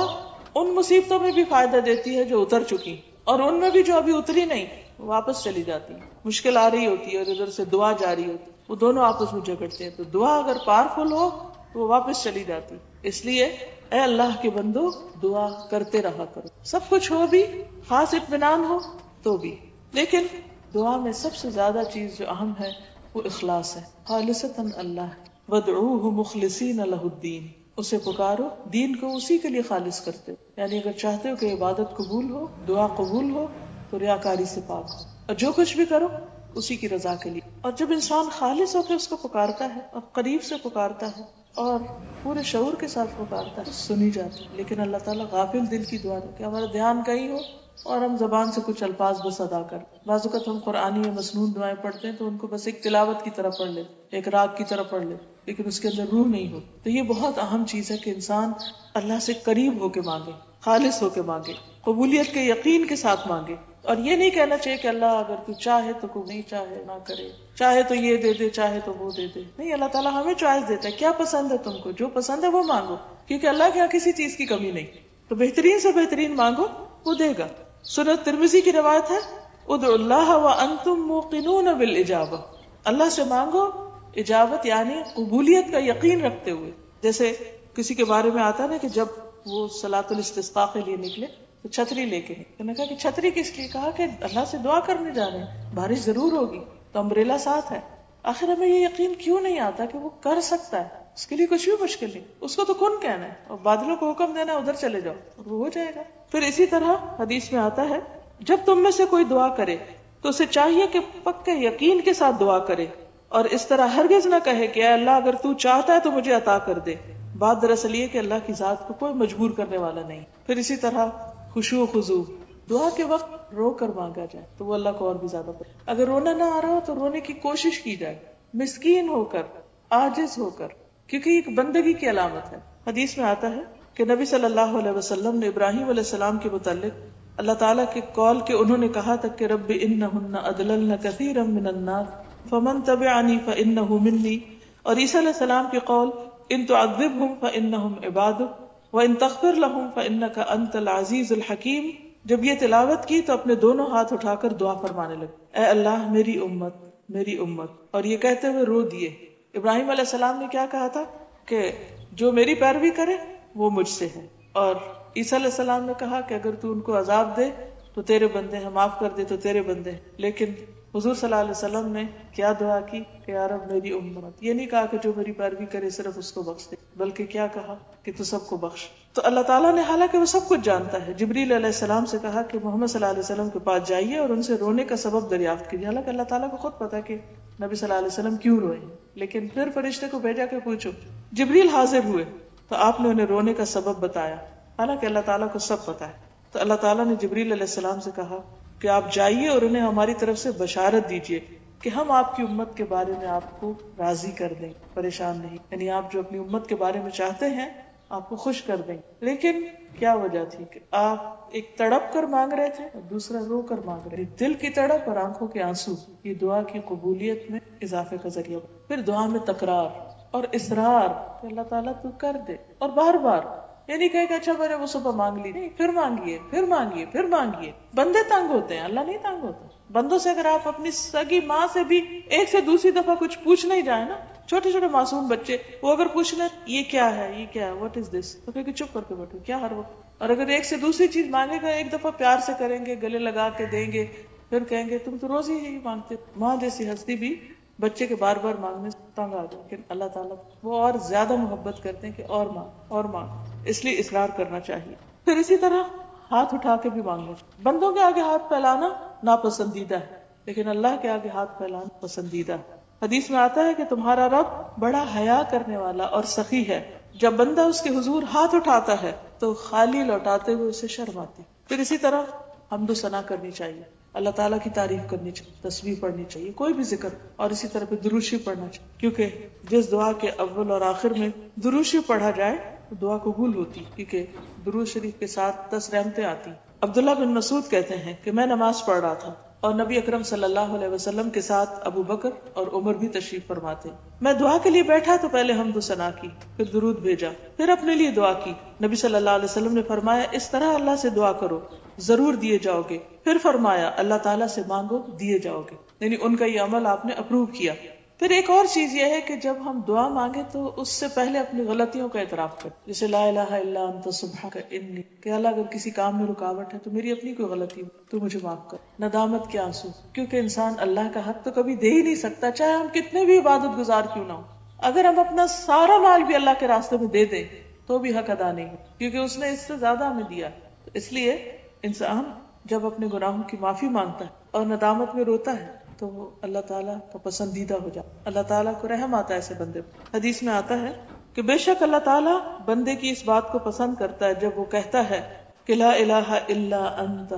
ان مصیبتوں میں بھی فائدہ دیتی ہے جو اتر چکی، اور ان میں بھی جو ابھی اتری نہیں واپس چلی جاتی، مشکل آ رہی ہوتی ہے اور ادھر سے دعا جاری ہوتی، وہ دونوں آپس میں جھگڑتے ہیں، تو دعا اگر پاورفل ہو تو وہ واپس چلی جاتی۔ اس لیے اے اللہ کے بندو دعا کرتے رہا کرو، سب کچھ ہو بھی، خاص اطمینان ہو تو بھی، لیکن دعا میں سب سے زیادہ چیز جو اہم ہے وہ اخلاص ہے، خالصتاً اللہ، وادعوہ مخلصین لہ الدین، اسے پکارو دین کو اسی کے لیے خالص کرتے، یعنی اگر چاہتے ہو کہ عبادت قبول ہو، دعا قبول ہو، تو ریاکاری سے پاک ہو، اور جو کچھ بھی کرو اسی کی رضا کے لیے۔ اور جب انسان خالص ہو کے اس کو پکارتا ہے اور قریب سے پکارتا ہے اور پورے شعور کے ساتھ پکارتا ہے، سنی جاتی ہے۔ لیکن اللہ تعالیٰ غافل دل کی دعا کہ ہمارا دھیان کہیں ہو اور ہم زبان سے کچھ الفاظ بس ادا کر، بعض اوقات ہم قرآنی یا مسنون دعائیں پڑھتے ہیں تو ان کو بس ایک تلاوت کی طرح پڑھ لے، ایک راگ کی طرح پڑھ لے، لیکن اس کے اندر روح نہیں ہو۔ تو یہ بہت اہم چیز ہے کہ انسان اللہ سے قریب ہو کے مانگے، خالص ہو کے مانگے، قبولیت کے یقین کے ساتھ مانگے. اور یہ نہیں کہنا چاہیے کہ اللہ اگر تو چاہے تو کوئی نہیں چاہے نہ کرے، چاہے تو یہ دے دے چاہے تو وہ دے دے. نہیں، اللہ تعالیٰ ہمیں چوائس دیتا ہے، کیا پسند ہے تم کو، جو پسند ہے وہ مانگو، کیونکہ اللہ کے یہاں کسی چیز کی کمی نہیں. تو بہترین سے بہترین مانگو، وہ دے گا. سنن ترمذی کی روایت ہے، ادعوا اللہ وانتم موقنون بالاجابہ، اللہ سے مانگو اجابت یعنی قبولیت کا یقین رکھتے ہوئے. جیسے کسی کے بارے میں آتا نا کہ جب وہ صلاۃ الاستسقاء کے لیے نکلے تو چھتری لے کے، انہوں نے کہا کہ چھتری کس لیے؟ کہا کہ اللہ سے دعا کرنے جا رہے ہیں، بارش ضرور ہوگی تو امبریلا ساتھ ہے. آخر ہمیں یہ یقین کیوں نہیں آتا کہ وہ کر سکتا ہے، اس کے لیے کچھ بھی مشکل نہیں، اس کو تو کن کہنا ہے اور بادلوں کو حکم دینا ہے ادھر چلے جاؤ اور وہ ہو جائے گا. پھر اسی طرح حدیث میں آتا ہے جب تم میں سے کوئی دعا کرے تو اسے چاہیے کہ پکے یقین کے ساتھ دعا کرے اور اس طرح ہرگز نہ کہے کہ اے اللہ اگر تو چاہتا ہے تو مجھے عطا کر دے. بات دراصل یہ کہ اللہ کی ذات کو کوئی مجبور کرنے والا نہیں. پھر اسی طرح خشوع و خضوع، دعا کے وقت رو کر مانگا جائے تو وہ اللہ کو اور بھی زیادہ پسند. اگر رونا نہ آ رہا ہو تو رونے کی کوشش کی جائے، مسکین ہو کر، عاجز ہو کر، کیونکہ یہ ایک بندگی کی علامت ہے. حدیث میں آتا ہے کہ نبی صلی اللہ علیہ وسلم نے ابراہیم علیہ السلام کے متعلق اللہ تعالیٰ کے قول کہ انہوں نے کہا تھا کہ رب انہن اضللن کثیرا من الناس فمن تبعنی فانہ منی، اور عیسیٰ علیہ السلام کے قول ان تعذبہم فانہم عبادک وَإِن تَغْفِرْ لَهُمْ فَإِنَّكَ أَنْتَ الْعَزِيزُ الْحَكِيمُ. جب یہ تلاوت کی تو اپنے دونوں ہاتھ اٹھا کر دعا فرمانے لگے، اے اللہ میری امت میری امت، اور یہ کہتے ہوئے رو دیے. ابراہیم علیہ السلام نے کیا کہا تھا کہ جو میری پیروی کرے وہ مجھ سے ہے، اور عیسیٰ علیہ السلام نے کہا کہ اگر تو ان کو عذاب دے تو تیرے بندے ہیں، معاف کر دے تو تیرے بندے ہیں. لیکن حضور صلی اللہ علیہ وسلم نے کیا دعا کی کہ یا رب میری امت. یہ نہیں کہا کہ جو میری پیروی کرے صرف اس کو بخش دے، بلکہ کیا کہا کہ تو سب کو بخش. تو اللہ تعالیٰ نے حالانکہ وہ سب کچھ جانتا ہے، جبریل علیہ السلام سے کہا کہ محمد صلی اللہ علیہ وسلم کے پاس جائیے اور ان سے رونے کا سبب دریافت کیجیے. حالانکہ اللہ تعالیٰ کو خود پتا کہ نبی صلی اللہ علیہ وسلم کیوں روئے، لیکن پھر فرشتے کو بھیجا کہ پوچھو. جبریل حاضر ہوئے تو آپ نے انہیں رونے کا سبب بتایا، حالانکہ اللہ تعالیٰ کو سب پتا ہے. تو اللہ تعالیٰ نے جبریل علیہ السلام سے کہا کہ آپ جائیے اور انہیں ہماری طرف سے بشارت دیجیے کہ ہم آپ کی امت کے بارے میں آپ کو راضی کر دیں، پریشان نہیں. یعنی آپ جو اپنی امت کے بارے میں چاہتے ہیں آپ کو خوش کر دیں. لیکن کیا وجہ تھی کہ آپ ایک تڑپ کر مانگ رہے تھے اور دوسرا رو کر مانگ رہے تھے. دل کی تڑپ اور آنکھوں کے آنسو یہ دعا کی قبولیت میں اضافے کا ذریعہ. پھر دعا میں تکرار اور اصرار کہ اللہ تعالیٰ تو کر دے، اور بار بار یہ نہیں کہے کہ اچھا میں نے وہ صبح مانگ لی، نہیں، پھر مانگیے پھر مانگیے پھر مانگیے. بندے تنگ ہوتے ہیں، اللہ نہیں تنگ ہوتا. بندوں سے اگر آپ اپنی سگی ماں سے بھی ایک سے دوسری دفعہ کچھ پوچھنا ہی جائے نا، چھوٹے چھوٹے معصوم بچے وہ اگر پوچھ لیں یہ کیا ہے یہ کیا ہے واٹ از دس، تو کہ چپ کر کے بیٹھو کیا ہر وقت. اور اگر ایک سے دوسری چیز مانگے گا ایک دفعہ پیار سے کریں گے، گلے لگا کے دیں گے، پھر کہیں گے تم تو روز ہی یہی مانگتے. ماں جیسی ہستی بھی بچے کے بار بار مانگنے سے تنگ آ جائے، لیکن اللہ تعالیٰ وہ اور زیادہ محبت کرتے ہیں کہ اور مانگ اور مانگ، اس لیے اصرار کرنا چاہیے. پھر اسی طرح ہاتھ اٹھا کے بھی مانگنا. بندوں کے آگے ہاتھ پھیلانا ناپسندیدہ ہے، لیکن اللہ کے آگے ہاتھ پھیلانا پسندیدہ ہے. حدیث میں آتا ہے کہ تمہارا رب بڑا حیا کرنے والا اور سخی ہے، جب بندہ اس کے حضور ہاتھ اٹھاتا ہے تو خالی لوٹاتے ہوئے اسے شرم آتی. پھر اسی طرح حمد و ثنا کرنی چاہیے، اللہ تعالیٰ کی تعریف کرنی چاہیے، تسبیح پڑھنی چاہیے، کوئی بھی ذکر، اور اسی طرح پہ درود شریف پڑھنا چاہیے، کیونکہ جس دعا کے اول اور آخر میں درود شریف پڑھا جائے تو دعا قبول ہوتی، کیونکہ درود شریف کے ساتھ 10 رحمتیں آتی. عبداللہ بن مسعود کہتے ہیں کہ میں نماز پڑھ رہا تھا اور نبی اکرم صلی اللہ علیہ وسلم کے ساتھ ابو بکر اور عمر بھی تشریف فرماتے. میں دعا کے لیے بیٹھا تو پہلے حمد و ثنا کی، پھر درود بھیجا، پھر اپنے لیے دعا کی. نبی صلی اللہ علیہ وسلم نے فرمایا اس طرح اللہ سے دعا کرو ضرور دیے جاؤ گے. پھر فرمایا اللہ تعالیٰ سے مانگو دیے جاؤ گے. یعنی ان کا یہ عمل آپ نے اپروو کیا. پھر ایک اور چیز یہ ہے کہ جب ہم دعا مانگے تو اس سے پہلے اپنی غلطیوں کا اعتراف کریں، جیسے لا الہ الا انت سبحانک انی، کہ اللہ اگر کسی کام میں رکاوٹ ہے تو میری اپنی کوئی غلطی ہو تو مجھے معاف کر. ندامت کے آنسو، کیونکہ انسان اللہ کا حق تو کبھی دے ہی نہیں سکتا، چاہے ہم کتنے بھی عبادت گزار کیوں نہ ہو. اگر ہم اپنا سارا مال بھی اللہ کے راستے میں دے دیں تو بھی حق ادا نہیں، کیونکہ اس نے اس سے زیادہ ہمیں دیا. اس لیے انسان جب اپنے گناہوں کی معافی مانگتا ہے اور ندامت میں روتا ہے تو وہ اللہ تعالیٰ کا پسندیدہ ہو جائے. اللہ تعالیٰ کو رحم آتا ہے ایسے بندے پر. حدیث میں آتا ہے کہ بے شک اللہ تعالیٰ بندے کی اس بات کو پسند کرتا ہے جب وہ کہتا ہے کہ لا الہ الا انت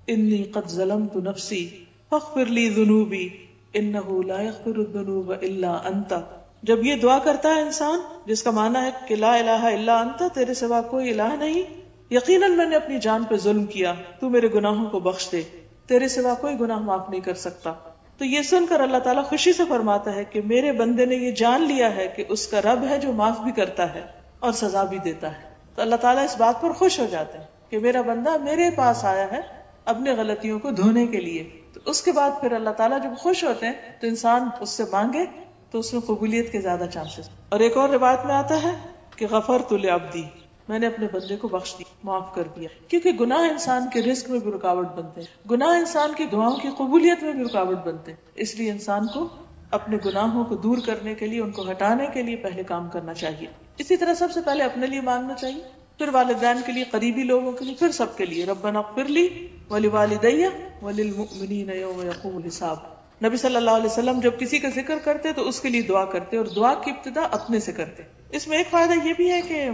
انی قد ظلمت نفسی فاغفر لی ذنوبی انہ لا یغفر الذنوب الا انت. جب یہ دعا کرتا ہے انسان، جس کا معنی ہے کہ لا الہ الا انت، تیرے سوا کوئی الہ نہیں، یقیناً میں نے اپنی جان پہ ظلم کیا، تو میرے گناہوں کو بخش دے، تیرے سوا کوئی گناہ معاف نہیں کر سکتا۔ تو یہ سن کر اللہ تعالیٰ خوشی سے فرماتا ہے کہ میرے بندے نے یہ جان لیا ہے کہ اس کا رب ہے جو معاف بھی کرتا ہے اور سزا بھی دیتا ہے۔ تو اللہ تعالیٰ اس بات پر خوش ہو جاتے ہیں کہ میرا بندہ میرے پاس آیا ہے اپنے غلطیوں کو دھونے کے لیے۔ تو اس کے بعد پھر اللہ تعالیٰ جب خوش ہوتے ہیں تو انسان اس سے مانگے تو اس میں قبولیت کے زیادہ چانسز۔ اور ایک اور روایت میں آتا ہے کہ غفرت لعبدی، میں نے اپنے بندے کو بخش دیا، معاف کر دیا، کیونکہ گناہ انسان کے رزق میں بھی رکاوٹ بنتے ہیں، گناہ انسان کی دعاؤں کی قبولیت میں بھی رکاوٹ بنتے ہیں۔ اس لیے انسان کو اپنے گناہوں کو دور کرنے کے لیے، ان کو ہٹانے کے لیے پہلے کام کرنا چاہیے۔ اسی طرح سب سے پہلے اپنے لیے مانگنا چاہیے، پھر والدین کے لیے، قریبی لوگوں کے لیے، پھر سب کے لیے۔ ربنا اغفر لی ولوالدی وللمؤمنین یوم یقوم الحساب۔ نبی صلی اللہ علیہ وسلم جب کسی کا ذکر کرتے تو اس کے لیے دعا کرتے، اور دعا کی ابتدا اپنے سے کرتے۔ اس میں ایک فائدہ یہ بھی ہے کہ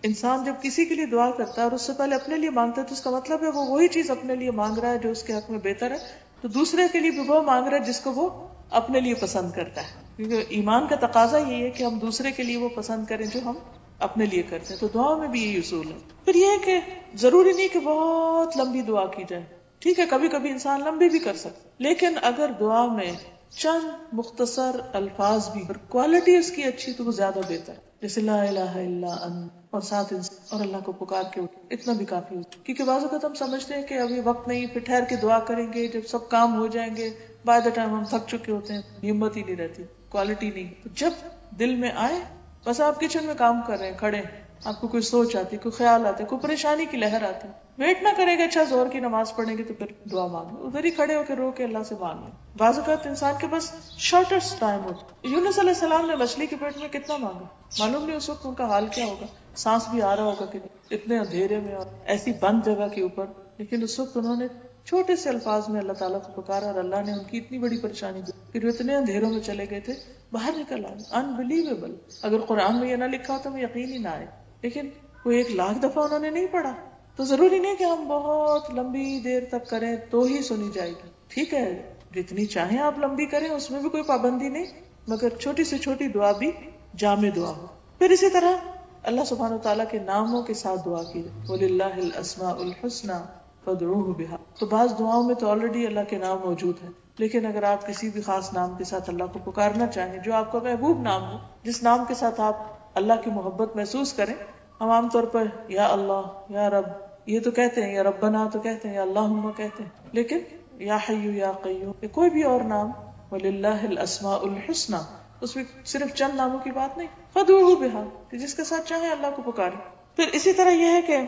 انسان جب کسی کے لیے دعا کرتا ہے اور اس سے پہلے اپنے لیے مانگتا ہے تو اس کا مطلب ہے وہ وہی چیز اپنے لیے مانگ رہا ہے جو اس کے حق میں بہتر ہے، تو دوسرے کے لیے بھی وہ مانگ رہا ہے جس کو وہ اپنے لیے پسند کرتا ہے، کیونکہ ایمان کا تقاضا یہی ہے کہ ہم دوسرے کے لیے وہ پسند کریں جو ہم اپنے لیے کرتے ہیں۔ تو دعا میں بھی یہی اصول ہے۔ پھر یہ ہے کہ ضروری نہیں کہ بہت لمبی دعا کی جائے، ٹھیک ہے کبھی کبھی انسان لمبی بھی کر سکتا، لیکن اگر دعا میں چند مختصر الفاظ بھی اور کوالٹی اس کی اچھی تو وہ زیادہ بہتر ہے، جیسے لا الہ الا انت، اور ساتھ اور اللہ کو پکار کے اتنا بھی کافی ہوتا ہے۔ کیونکہ بعض اوقات ہم سمجھتے ہیں کہ ابھی وقت نہیں، پھر ٹھہر کے دعا کریں گے، جب سب کام ہو جائیں گے، بائی دا ٹائم ہم تھک چکے ہوتے ہیں، ہمت ہی نہیں رہتی، کوالٹی نہیں۔ تو جب دل میں آئے، بس آپ کچن میں کام کر رہے ہیں، کھڑے ہیں، آپ کو کوئی سوچ آتی، کوئی خیال آتے، کوئی پریشانی کی لہر آتی، ویٹ نہ کریں گے اچھا زور کی نماز پڑھیں گے تو پھر دعا مانگو، ادھر ہی کھڑے ہو کے رو کے اللہ سے مانگو۔ بعض اوقات انسان کے پاس شارٹیسٹ ٹائم ہوتا ہے۔ یونس علیہ السلام نے مچھلی کے پیٹ میں کتنا مانگا، معلوم نہیں اس وقت ان کا حال کیا ہوگا، سانس بھی آ رہا ہوگا کہ نہیں، اتنے اندھیرے میں اور ایسی بند جگہ کے اوپر، لیکن اس وقت انہوں نے چھوٹے سے الفاظ میں اللہ تعالیٰ کو پکارا اور اللہ نے ان کی اتنی بڑی پریشانی دی، پھر وہ اتنے اندھیروں میں چلے گئے تھے، باہر نکل آئے۔ انبلیویبل، اگر قرآن میں یہ نہ لکھا ہوتا میں یقین ہی نہ آئے، لیکن وہ 1,00,000 دفعہ انہوں نے نہیں پڑھا۔ تو ضروری نہیں کہ ہم بہت لمبی دیر تک کریں تو ہی سنی جائے گی، ٹھیک ہے جتنی چاہیں آپ لمبی کریں، اس میں بھی کوئی پابندی نہیں، مگر چھوٹی سے چھوٹی دعا بھی جامع دعا ہو۔ پھر اسی طرح اللہ سبحانہ وتعالیٰ کے ناموں کے ساتھ دعا کی، وَلِلَّهِ الْأَسْمَاءُ الْحُسْنَى فَادْعُوهُ بِهَا۔ تو بعض دعاؤں میں تو آلریڈی اللہ کے نام موجود ہیں، لیکن اگر آپ کسی بھی خاص نام کے ساتھ اللہ کو پکارنا چاہیں جو آپ کا محبوب نام ہو، جس نام کے ساتھ آپ اللہ کی محبت محسوس کریں، ہم عام طور پر یا اللہ، یا رب یہ تو کہتے ہیں، یا ربنا تو کہتے ہیں، یا اللہم کہتے ہیں، لیکن یا حی یا قیوم یا کوئی بھی اور نام، وَلِلَّهِ الْأَسْمَاءُ الْحُسْنَى، اس میں صرف چند ناموں کی بات نہیں، فَادْعُوهُ بِهَا، کہ جس کے ساتھ چاہیں اللہ کو پکاریں۔ پھر اسی طرح یہ ہے کہ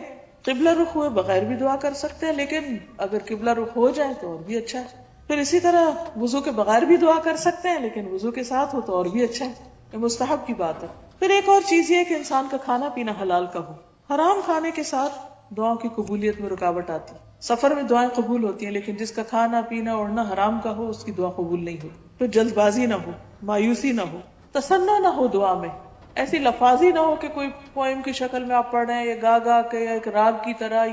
قبلہ رخ ہوئے بغیر بھی دعا کر سکتے ہیں، لیکن اگر قبلہ رخ ہو جائے تو اور بھی اچھا ہے۔ پھر اسی طرح وضو کے بغیر بھی دعا کر سکتے ہیں، لیکن وضو کے ساتھ ہو تو اور بھی اچھا ہے، یہ مستحب کی بات ہے۔ پھر ایک اور چیز یہ ہے کہ انسان کا کھانا پینا حلال کا ہو، حرام کھانے کے ساتھ دعاؤں کی قبولیت میں رکاوٹ آتی ہے۔ سفر میں دعائیں قبول ہوتی ہیں، لیکن جس کا کھانا پینا اوڑھنا حرام کا ہو اس کی دعا قبول نہیں ہوتی۔ پھر جلد بازی نہ ہو، مایوسی نہ ہو، تسنع نہ ہو دعا میں، ایسی لفاظی نہ ہو کہ کوئی پوئم کی شکل میں آپ پڑھ رہے ہیں یا گا گا کے یا ایک راگ کی طرح،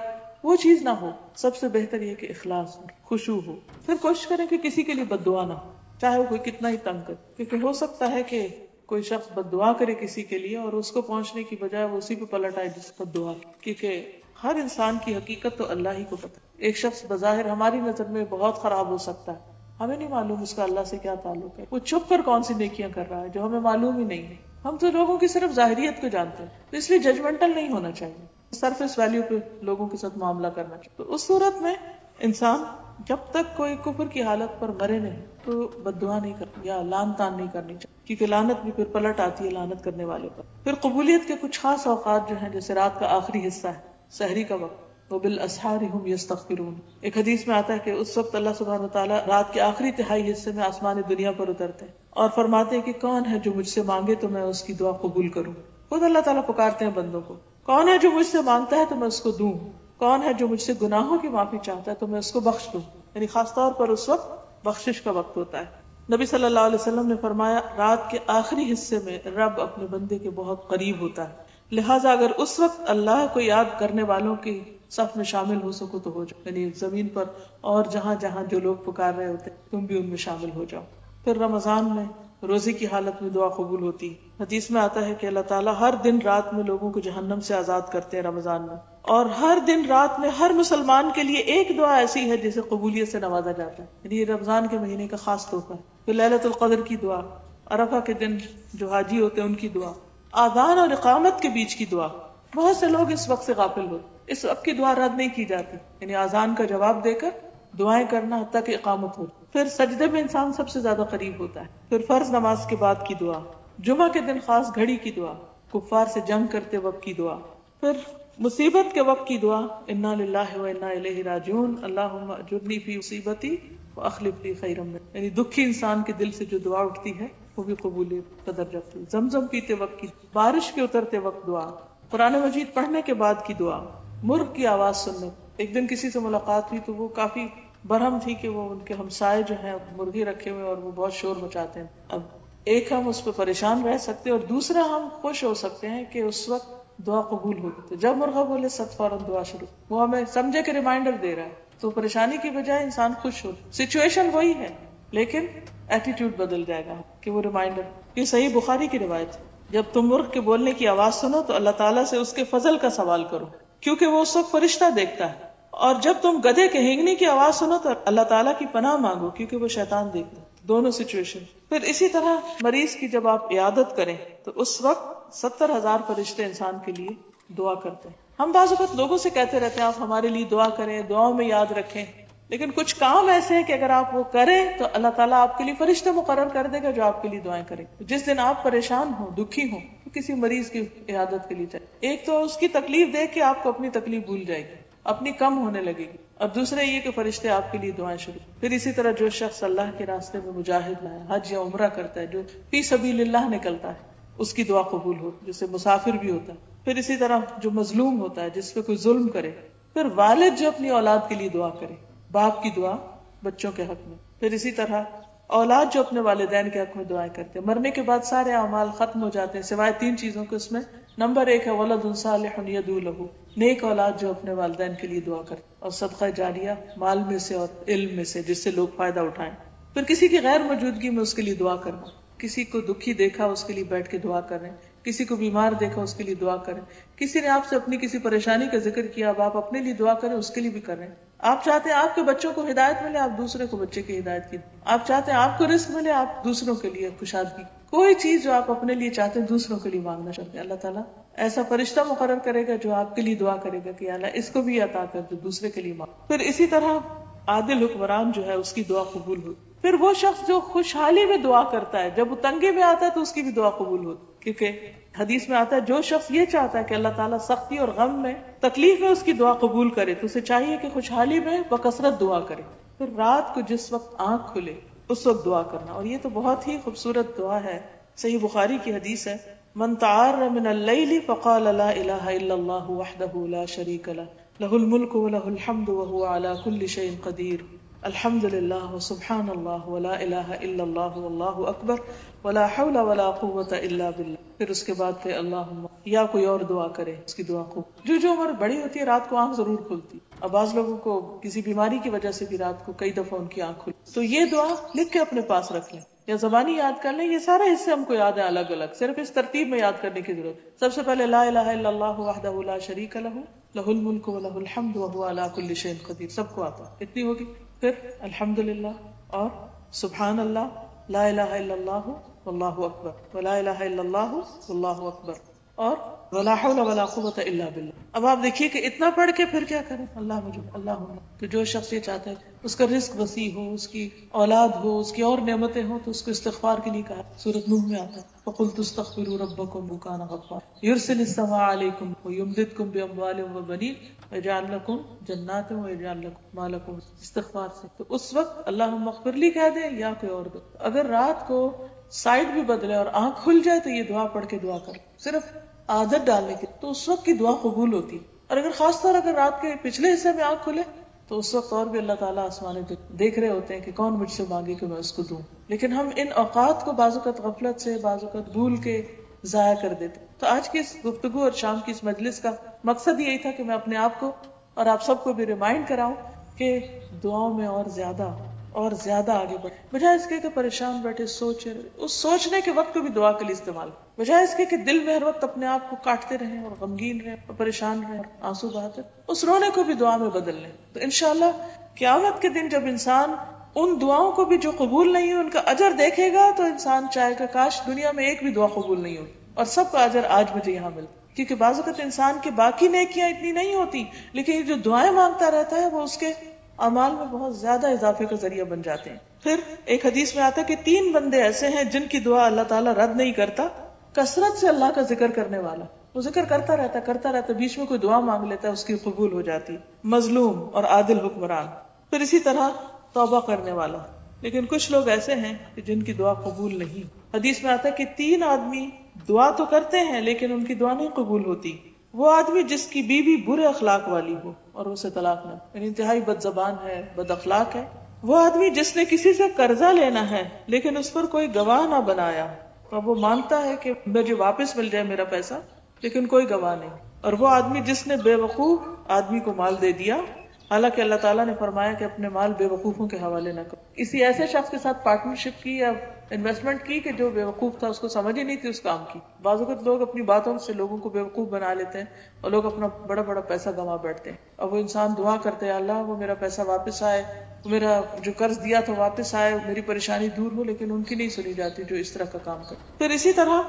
وہ چیز نہ ہو۔ سب سے بہتر یہ کہ اخلاص ہو، خشوع ہو۔ پھر کوشش کریں کہ کسی کے لیے بد دعا نہ ہو، چاہے وہ کوئی کتنا ہی تنگ کرے، کیونکہ ہو سکتا ہے کہ کوئی شخص بد دعا کرے کسی کے لیے اور اس کو پہنچنے کی بجائے وہ اسی پہ پلٹ آئے جس بد دعا کی، کیونکہ ہر انسان کی حقیقت تو اللہ ہی کو پتہ ہے۔ ایک شخص بظاہر ہماری نظر میں بہت خراب ہو سکتا ہے، ہمیں نہیں معلوم اس کا اللہ سے کیا تعلق ہے، وہ چھپ کر کون سی نیکیاں کر رہا ہے جو ہمیں معلوم ہی نہیں ہے۔ ہم تو لوگوں کی صرف ظاہریت کو جانتے ہیں، تو اس لیے ججمنٹل نہیں ہونا چاہیے، سرفیس ویلیو پہ لوگوں کے ساتھ معاملہ کرنا چاہیے۔ تو اس صورت میں انسان جب تک کوئی کفر کی حالت پر مرے نہیں تو بد دعا نہیں کرنی یا لعن طعن نہیں کرنی چاہیے، کیونکہ لعنت بھی پھر پلٹ آتی ہے لعنت کرنے والے پر۔ پھر قبولیت کے کچھ خاص اوقات جو ہیں، جیسے رات کا آخری حصہ ہے، سحری کا وقت، وَبِالْأَسْحَارِ هُمْ يَسْتَغْفِرُونَ، ایک حدیث میں آتا ہے کہ اس وقت اللہ سبحانہ وتعالیٰ رات کے آخری تہائی حصے میں آسمان دنیا پر اترتے ہیں اور فرماتے ہیں کہ کون ہے جو مجھ سے مانگے تو میں اس کی دعا قبول کروں۔ خود اللہ تعالیٰ پکارتے ہیں بندوں کو، کون ہے جو مجھ سے مانگتا ہے تو میں اس کو دوں، کون ہے جو مجھ سے گناہوں کی معافی چاہتا ہے تو میں اس کو بخش دوں۔ یعنی خاص طور پر اس وقت بخشش کا وقت ہوتا ہے۔ نبی صلی اللہ علیہ وسلم نے فرمایا رات کے آخری حصے میں رب اپنے بندے کے بہت قریب ہوتا ہے، لہٰذا اگر اس وقت اللہ کو یاد کرنے والوں کی صف میں شامل ہو سکو تو ہو جاؤ، یعنی زمین پر اور جہاں جہاں جو لوگ پکار رہے ہوتے تم بھی ان میں شامل ہو جاؤ۔ پھر رمضان میں روزے کی حالت میں دعا قبول ہوتی ہے۔ حدیث میں آتا ہے کہ اللہ تعالیٰ ہر دن رات میں لوگوں کو جہنم سے آزاد کرتے ہیں رمضان میں، اور ہر دن رات میں ہر مسلمان کے لیے ایک دعا ایسی ہے جسے قبولیت سے نوازا جاتا ہے، یعنی یہ رمضان کے مہینے کا خاص تحفہ ہے۔ پھر لیلۃ القدر کی دعا، عرفہ کے دن جو حاجی ہوتے ہیں ان کی دعا، آذان اور اقامت کے بیچ کی دعا۔ بہت سے لوگ اس وقت سے غافل ہوتے، اس وقت کی دعا رد نہیں کی جاتی، یعنی آذان کا جواب دے کر دعائیں کرنا حتیٰ کہ اقامت ہو۔ پھر سجدے میں انسان سب سے زیادہ قریب ہوتا ہے۔ پھر فرض نماز کے بعد کی دعا، جمعہ کے دن خاص گھڑی کی دعا، کفار سے جنگ کرتے وقت کی دعا، پھر مصیبت کے وقت کی دعا، انا للہ و انا الیہ راجعون، اللہم اجرنی فی مصیبتی واخلف لی خیرا منہا، یعنی دکھی انسان کے دل سے جو دعا اٹھتی ہے وہ بھی قبولیت کا درجہ رکھتی ہے۔ زمزم پیتے وقت کی، بارش کے اترتے وقت دعا، قرآن مجید پڑھنے کے بعد کی دعا، مرغ کی آواز سننے۔ ایک دن کسی سے ملاقات ہوئی تو وہ کافی برہم تھی کہ وہ ان کے ہمسائے جو ہیں مرغی رکھے ہوئے اور وہ بہت شور مچاتے ہیں۔ اب ایک ہم اس پہ پریشان رہ سکتے ہیں اور دوسرا ہم خوش ہو سکتے ہیں کہ اس وقت دعا قبول ہوگی، تو جب مرغا بولے سب فوراً دعا شروع، وہ ہمیں سمجھے کہ ریمائنڈر دے رہا ہے، تو پریشانی کی بجائے انسان خوش ہو، سچویشن وہی ہے لیکن ایٹیٹیوڈ بدل جائے گا کہ وہ ریمائنڈر۔ یہ صحیح بخاری کی روایت ہے، جب تم مرغ کے بولنے کی آواز سنو تو اللہ تعالیٰ سے اس کے فضل کا سوال کرو، کیونکہ وہ اس وقت فرشتہ دیکھتا ہے، اور جب تم گدھے کے ہینگنے کی آواز سنو تو اللہ تعالیٰ کی پناہ مانگو، کیونکہ وہ شیطان دیکھتا ہے۔ دونوں سچویشن۔ پھر اسی طرح مریض کی جب آپ عیادت کریں تو اس وقت 70,000 فرشتے انسان کے لیے دعا کرتے ہیں۔ ہم بعض اوقات لوگوں سے کہتے رہتے ہیں آپ ہمارے لیے دعا کریں، دعاؤں میں یاد رکھیں، لیکن کچھ کام ایسے ہیں کہ اگر آپ وہ کریں تو اللہ تعالیٰ آپ کے لیے فرشتے مقرر کر دے گا جو آپ کے لیے دعائیں کریں۔ جس دن آپ پریشان ہوں، دکھی ہوں، تو کسی مریض کی عیادت کے لیے جائیں۔ ایک تو اس کی تکلیف دیکھ کے آپ کو اپنی تکلیف بھول جائے گی، اپنی کم ہونے لگے گی، اور دوسرا یہ کہ فرشتے آپ کے لیے دعائیں شروع۔ پھر اسی طرح جو شخص اللہ کے راستے میں مجاہد ہے، حج یا عمرہ کرتا ہے، جو فی سبیل اللہ نکلتا ہے، اس کی دعا قبول ہو، جسے مسافر بھی ہوتا ہے۔ پھر اسی طرح جو مظلوم ہوتا ہے، جس پہ کوئی ظلم کرے۔ پھر والد جو اپنی اولاد کے لیے دعا کرے، باپ کی دعا بچوں کے حق میں۔ پھر اسی طرح اولاد جو اپنے والدین کے حق میں دعائیں کرتے ہیں۔ مرنے کے بعد سارے اعمال ختم ہو جاتے ہیں سوائے 3 چیزوں کے، اس میں نمبر 1 ہے ولد صالح یدعو لہ، نیک اولاد جو اپنے والدین کے لیے دعا کرتے، اور صدقہ جاریہ مال میں سے اور علم میں سے جس سے لوگ فائدہ اٹھائیں۔ پھر کسی کی غیر موجودگی میں اس کے لیے دعا کرنا، کسی کو دکھی دیکھا اس کے لیے بیٹھ کے دعا کریں، کسی کو بیمار دیکھا اس کے لیے دعا کریں، کسی نے آپ سے اپنی کسی پریشانی کا ذکر کیا، اب آپ اپنے لیے دعا کریں، اس کے لیے بھی کریں۔ آپ چاہتے ہیں آپ کے بچوں کو ہدایت ملے، آپ دوسرے کو بچے کی ہدایت کی۔ آپ چاہتے ہیں آپ کو رزق ملے، آپ دوسروں کے لیے کشادگی۔ کوئی چیز جو آپ اپنے لیے چاہتے ہیں دوسروں کے لیے مانگنا چاہتے ہیں، اللہ تعالیٰ ایسا فرشتہ مقرر کرے گا جو آپ کے لیے دعا کرے گا کہ اللہ اس کو بھی عطا کر جو دوسرے کے لیے مانگ۔ پھر اسی طرح عادل حکمران جو ہے اس کی دعا قبول ہوتی۔ پھر وہ شخص جو خوشحالی میں دعا کرتا ہے، جب وہ تنگی میں آتا ہے تو اس کی بھی دعا قبول ہوتی، کیونکہ حدیث میں آتا ہے جو شخص یہ چاہتا ہے کہ اللہ تعالیٰ سختی اور غم میں، تکلیف میں اس کی دعا قبول کرے تو اسے چاہیے کہ خوشحالی میں بکثرت دعا کرے۔ پھر رات کو جس وقت آنکھ کھلے اس وقت دعا کرنا، اور یہ تو بہت ہی خوبصورت دعا ہے۔ صحیح بخاری کی حدیث ہے، من تعار من اللیل فقال لا الہ الا اللہ وحدہ لا شریک لہ لہ الملک ولہ الحمد وہو علی کل شیء قدیر، الحمد للہ وسبحان اللہ ولا الہ الا اللہ واللہ اکبر ولا حول ولا قوة الا باللہ۔ پھر اس کے بعد پھر اللہم، یا کوئی اور دعا کرے اس کی دعا کو۔ جو عمر بڑی ہوتی ہے رات کو آنکھ ضرور کھلتی، اب بعض لوگوں کو کسی بیماری کی وجہ سے بھی رات کو کئی دفعہ ان کی آنکھ کھلتی، تو یہ دعا لکھ کے اپنے پاس رکھ لیں یا زبانی یاد کر لیں۔ یہ سارے حصے ہم کو یاد ہیں الگ الگ، صرف اس ترتیب میں یاد کرنے کی ضرورت۔ سب سے پہلے لا الہ الا اللہ وحدہ لا شریک لہ لہ الملک ولہ الحمد وہو علی کل شیء قدیر، سب کو آتا ہے، اتنی ہوگی۔ پھر الحمدللہ اور سبحان اللہ، لا الہ الا اللہ واللہ اکبر، ولا الہ الا اللہ واللہ اکبر، اور ولا حول ولا قوة الا باللہ۔ اب آپ دیکھیے کہ اتنا پڑھ کے پھر کیا کریں، اللہ مجھے اللہم، تو جو شخص یہ چاہتا ہے اس کا رزق وسیع ہو، اس کی اولاد ہو، اس کی اور نعمتیں ہوں، تو اس کو استغفار کے لیے کہا۔ سورۃ نوح میں آتا ہے فَقُلْتُ اسْتَغْفِرُوا رَبَّكُمْ إِنَّهُ كَانَ غَفَّارًا يُرْسِلِ السَّمَاءَ عَلَيْكُمْ وَيُمْدِدْكُمْ بِأَمْوَالٍ وَبَنِينَ وَيَجْعَلْ لَكُمْ جَنَّاتٍ وَيَجْعَلْ لَكُمْ مَا لَكُمْ۔ استغفار سے تو اس وقت اللہم اغفر لی کہہ دیں یا کوئی اور دعا۔ اگر رات کو سائڈ بھی بدلے اور آنکھ کھل جائے تو یہ دعا پڑھ کے دعا کریں، صرف عادت ڈالنے کی، تو اس وقت کی دعا قبول ہوتی۔ اور اگر خاص طور اگر رات کے پچھلے حصے میں آنکھ کھلے تو اس وقت اور بھی اللہ تعالیٰ آسمان پہ دیکھ رہے ہوتے ہیں کہ کون مجھ سے مانگے کہ میں اس کو دوں، لیکن ہم ان اوقات کو بعض اوقات غفلت سے، بعض اوقات بھول کے ضائع کر دیتے۔ تو آج کی اس گفتگو اور شام کی اس مجلس کا مقصد یہی تھا کہ میں اپنے آپ کو اور آپ سب کو بھی ریمائنڈ کراؤں کہ دعاؤں میں اور زیادہ اور زیادہ آگے بڑھے، بجائے اس کے کہ پریشان بیٹھے سوچے، اس سوچنے کے وقت کو بھی دعا کے لیے استعمال، بجائے اس کے کہ دل میں ہر وقت اپنے آپ کو کاٹتے رہیں اور غمگین رہیں اور پریشان رہیں اور آنسو بہاتے، اس رونے کو بھی دعا میں بدل لیں. تو انشاءاللہ قیامت کے دن جب انسان ان دعاؤں کو بھی جو قبول نہیں ہوئی ان کا اجر دیکھے گا تو انسان چاہے گا کاش دنیا میں ایک بھی دعا قبول نہیں ہوئی اور سب کا اجر آج مجھے یہاں ملتا. کیونکہ بعض اوقات انسان کی باقی نیکیاں اتنی نہیں ہوتی، لیکن یہ جو دعائیں مانگتا رہتا ہے وہ اس کے اعمال میں بہت زیادہ اضافے کا ذریعہ بن جاتے ہیں. پھر ایک حدیث میں آتا ہے کہ 3 بندے ایسے ہیں جن کی دعا اللہ تعالیٰ رد نہیں کرتا. کثرت سے اللہ کا ذکر کرنے والا، وہ ذکر کرتا رہتا، بیچ میں کوئی دعا مانگ لیتا ہے اس کی قبول ہو جاتی. مظلوم اور عادل حکمران. پھر اسی طرح توبہ کرنے والا. لیکن کچھ لوگ ایسے ہیں کہ جن کی دعا قبول نہیں. حدیث میں آتا ہے کہ 3 آدمی دعا تو کرتے ہیں لیکن ان کی دعا نہیں قبول ہوتی. وہ آدمی جس کی بیوی برے اخلاق والی ہو اور اسے طلاق نہ، یعنی انتہائی بد زبان ہے، بد اخلاق ہے. وہ آدمی جس نے کسی سے قرضہ لینا ہے لیکن اس پر کوئی گواہ نہ بنایا، تو وہ مانتا ہے کہ مجھے واپس مل جائے میرا پیسہ لیکن کوئی گواہ نہیں. اور وہ آدمی جس نے بے وقوف آدمی کو مال دے دیا، حالانکہ اللہ تعالیٰ نے فرمایا کہ اپنے مال بے وقوفوں کے حوالے نہ کرو. کسی ایسے شخص کے ساتھ پارٹنرشپ کی یا انویسٹمنٹ کی کہ جو بے وقوف تھا، اس کو سمجھ ہی نہیں تھی اس کام کی. بعض اوقات لوگ اپنی باتوں سے لوگوں کو بے وقوف بنا لیتے ہیں اور لوگ اپنا بڑا بڑا پیسہ گنوا بیٹھتے ہیں. اور وہ انسان دعا کرتے ہیں اللہ وہ میرا پیسہ واپس آئے، میرا جو قرض دیا تھا واپس آئے، میری پریشانی دور ہو، لیکن ان کی نہیں سنی جاتی جو اس طرح کا کام کرے. پھر اسی طرح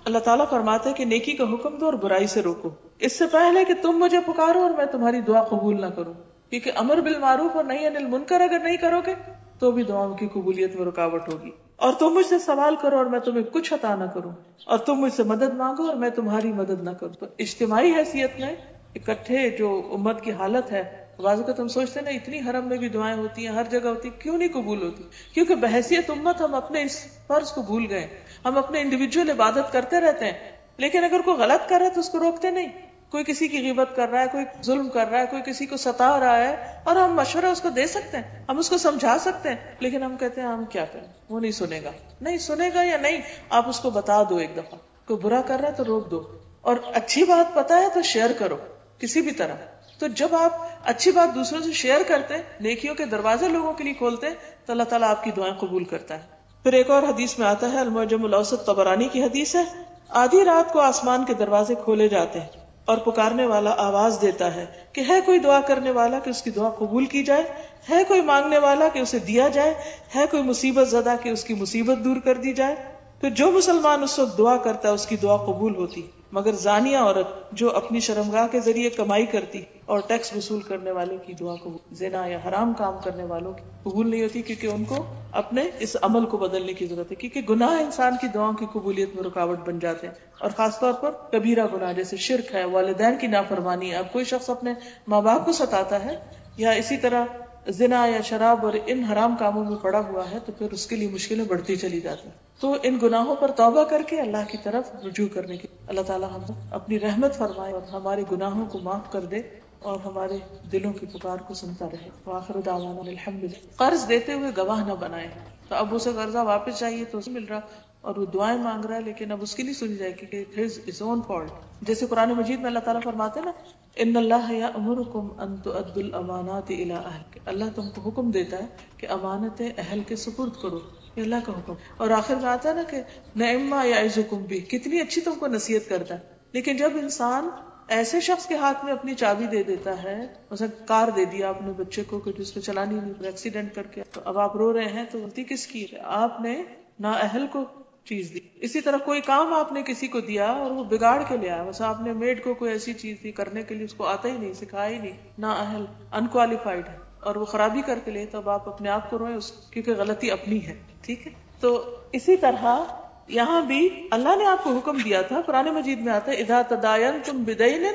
اللہ تعالیٰ فرماتے ہیں کہ نیکی کا حکم دو اور برائی سے روکو، اس سے پہلے کہ تم مجھے پکارو اور میں تمہاری دعا قبول نہ کروں. کیونکہ امر بالمعروف اور نہی عن المنکر اگر نہیں کرو گے تو بھی دعاؤں کی قبولیت میں رکاوٹ ہوگی. اور تم مجھ سے سوال کرو اور میں تمہیں کچھ عطا نہ کروں، اور تم مجھ سے مدد مانگو اور میں تمہاری مدد نہ کروں. تو اجتماعی حیثیت میں اکٹھے جو امت کی حالت ہے، بعض اوقات ہم سوچتے ہیں نا اتنی حرم میں بھی دعائیں ہوتی ہیں، ہر جگہ ہوتی، کیوں نہیں قبول ہوتی؟ کیونکہ بحیثیت امت ہم اپنے اس فرض کو بھول گئے. ہم اپنے انڈیویجول عبادت کرتے رہتے ہیں، لیکن اگر کوئی غلط کر رہا ہے تو اس کو روکتے نہیں. کوئی کسی کی غیبت کر رہا ہے، کوئی ظلم کر رہا ہے، کوئی کسی کو ستا رہا ہے، اور ہم مشورہ اس کو دے سکتے ہیں، ہم اس کو سمجھا سکتے ہیں، لیکن ہم کہتے ہیں ہم کیا کریں، وہ نہیں سنے گا. نہیں سنے گا یا نہیں، آپ اس کو بتا دو ایک دفعہ. کوئی برا کر رہا ہے تو روک دو، اور اچھی بات پتا ہے تو شیئر کرو کسی بھی طرح. تو جب آپ اچھی بات دوسروں سے شیئر کرتے، نیکیوں کے دروازے لوگوں کے لیے کھولتے، تو اللہ تعالیٰ آپ کی دعائیں قبول کرتا ہے. پھر ایک اور حدیث میں آتا ہے، المعجم الاوسط طبرانی کی حدیث ہے، آدھی رات کو آسمان کے دروازے کھولے جاتے ہیں اور پکارنے والا آواز دیتا ہے کہ ہے کوئی دعا کرنے والا کہ اس کی دعا قبول کی جائے، ہے کوئی مانگنے والا کہ اسے دیا جائے، ہے کوئی مصیبت زدہ کہ اس کی مصیبت دور کر دی جائے. پھر جو مسلمان اس وقت دعا کرتا ہے اس کی دعا قبول ہوتی، مگر زانیہ عورت جو اپنی شرمگاہ کے ذریعے کمائی کرتی اور ٹیکس وصول کرنے والے کی دعا کو، زنا یا حرام کام کرنے والوں کی قبول نہیں ہوتی، کیونکہ ان کو اپنے اس عمل کو بدلنے کی ضرورت ہے. کیونکہ گناہ انسان کی دعاؤں کی قبولیت میں رکاوٹ بن جاتے ہیں، اور خاص طور پر کبیرہ گناہ جیسے شرک ہے، والدین کی نافرمانی ہے. اب کوئی شخص اپنے ماں باپ کو ستاتا ہے یا اسی طرح زنا یا شراب اور ان حرام کاموں میں پڑا ہوا ہے، تو پھر اس کے لیے مشکلیں بڑھتی چلی جاتی. تو ان گناہوں پر توبہ کر کے اللہ کی طرف رجوع کرنے کی اللہ تعالیٰ ہم اپنی رحمت فرمائے اور ہمارے گناہوں کو معاف کر دے اور ہمارے دلوں کی پکار کو سنتا رہے. وآخر دعوانا الحمدللہ. قرض دیتے ہوئے گواہ نہ بنائے. تو اب اسے قرضہ واپس چاہیے تو اسے مل رہا اور وہ دعائیں مانگ رہا ہے، لیکن اب اس کی نہیں سنی جائے گی کہ his own fault. جیسے قرآن مجید میں اللہ تعالیٰ فرماتے ہیں نا، ان اللہ یأمرکم ان تؤدوا الامانات الی اہلہا، اللہ تم کو حکم دیتا ہے کہ امانتیں اہل کے سپرد کرو، یہ اللہ کا حکم. اور آخر میں آتا ہے نا کہ نعما یعظکم بہ، کتنی اچھی تم کو نصیحت کرتا ہے. لیکن جب انسان ایسے شخص کے ہاتھ میں اپنی چابی دے دیتا ہے، مثلا کار دے دیا اپنے بچے کو کہ جس کو چلانی نہیں، ایکسیڈنٹ کر کے، تو اب آپ رو رہے ہیں تو غلطی کس کی ہے؟ آپ نے نااہل کو چیز دی. اسی طرح کوئی کام آپ نے کسی کو دیا اور وہ بگاڑ کے لے آیا، مثلا آپ نے میڈ کو کوئی ایسی چیز دی کرنے کے لیے، اس کو آتا ہی نہیں، سکھایا ہی نہیں، نااہل، انکوالیفائڈ ہے، اور وہ خرابی کر کے لے، تب آپ اپنے آپ کو روئیں کیونکہ غلطی اپنی ہے. ٹھیک ہے. تو اسی طرح یہاں بھی اللہ نے آپ کو حکم دیا تھا، قرآن مجید میں آتا ہے اذا تداینتم بدین،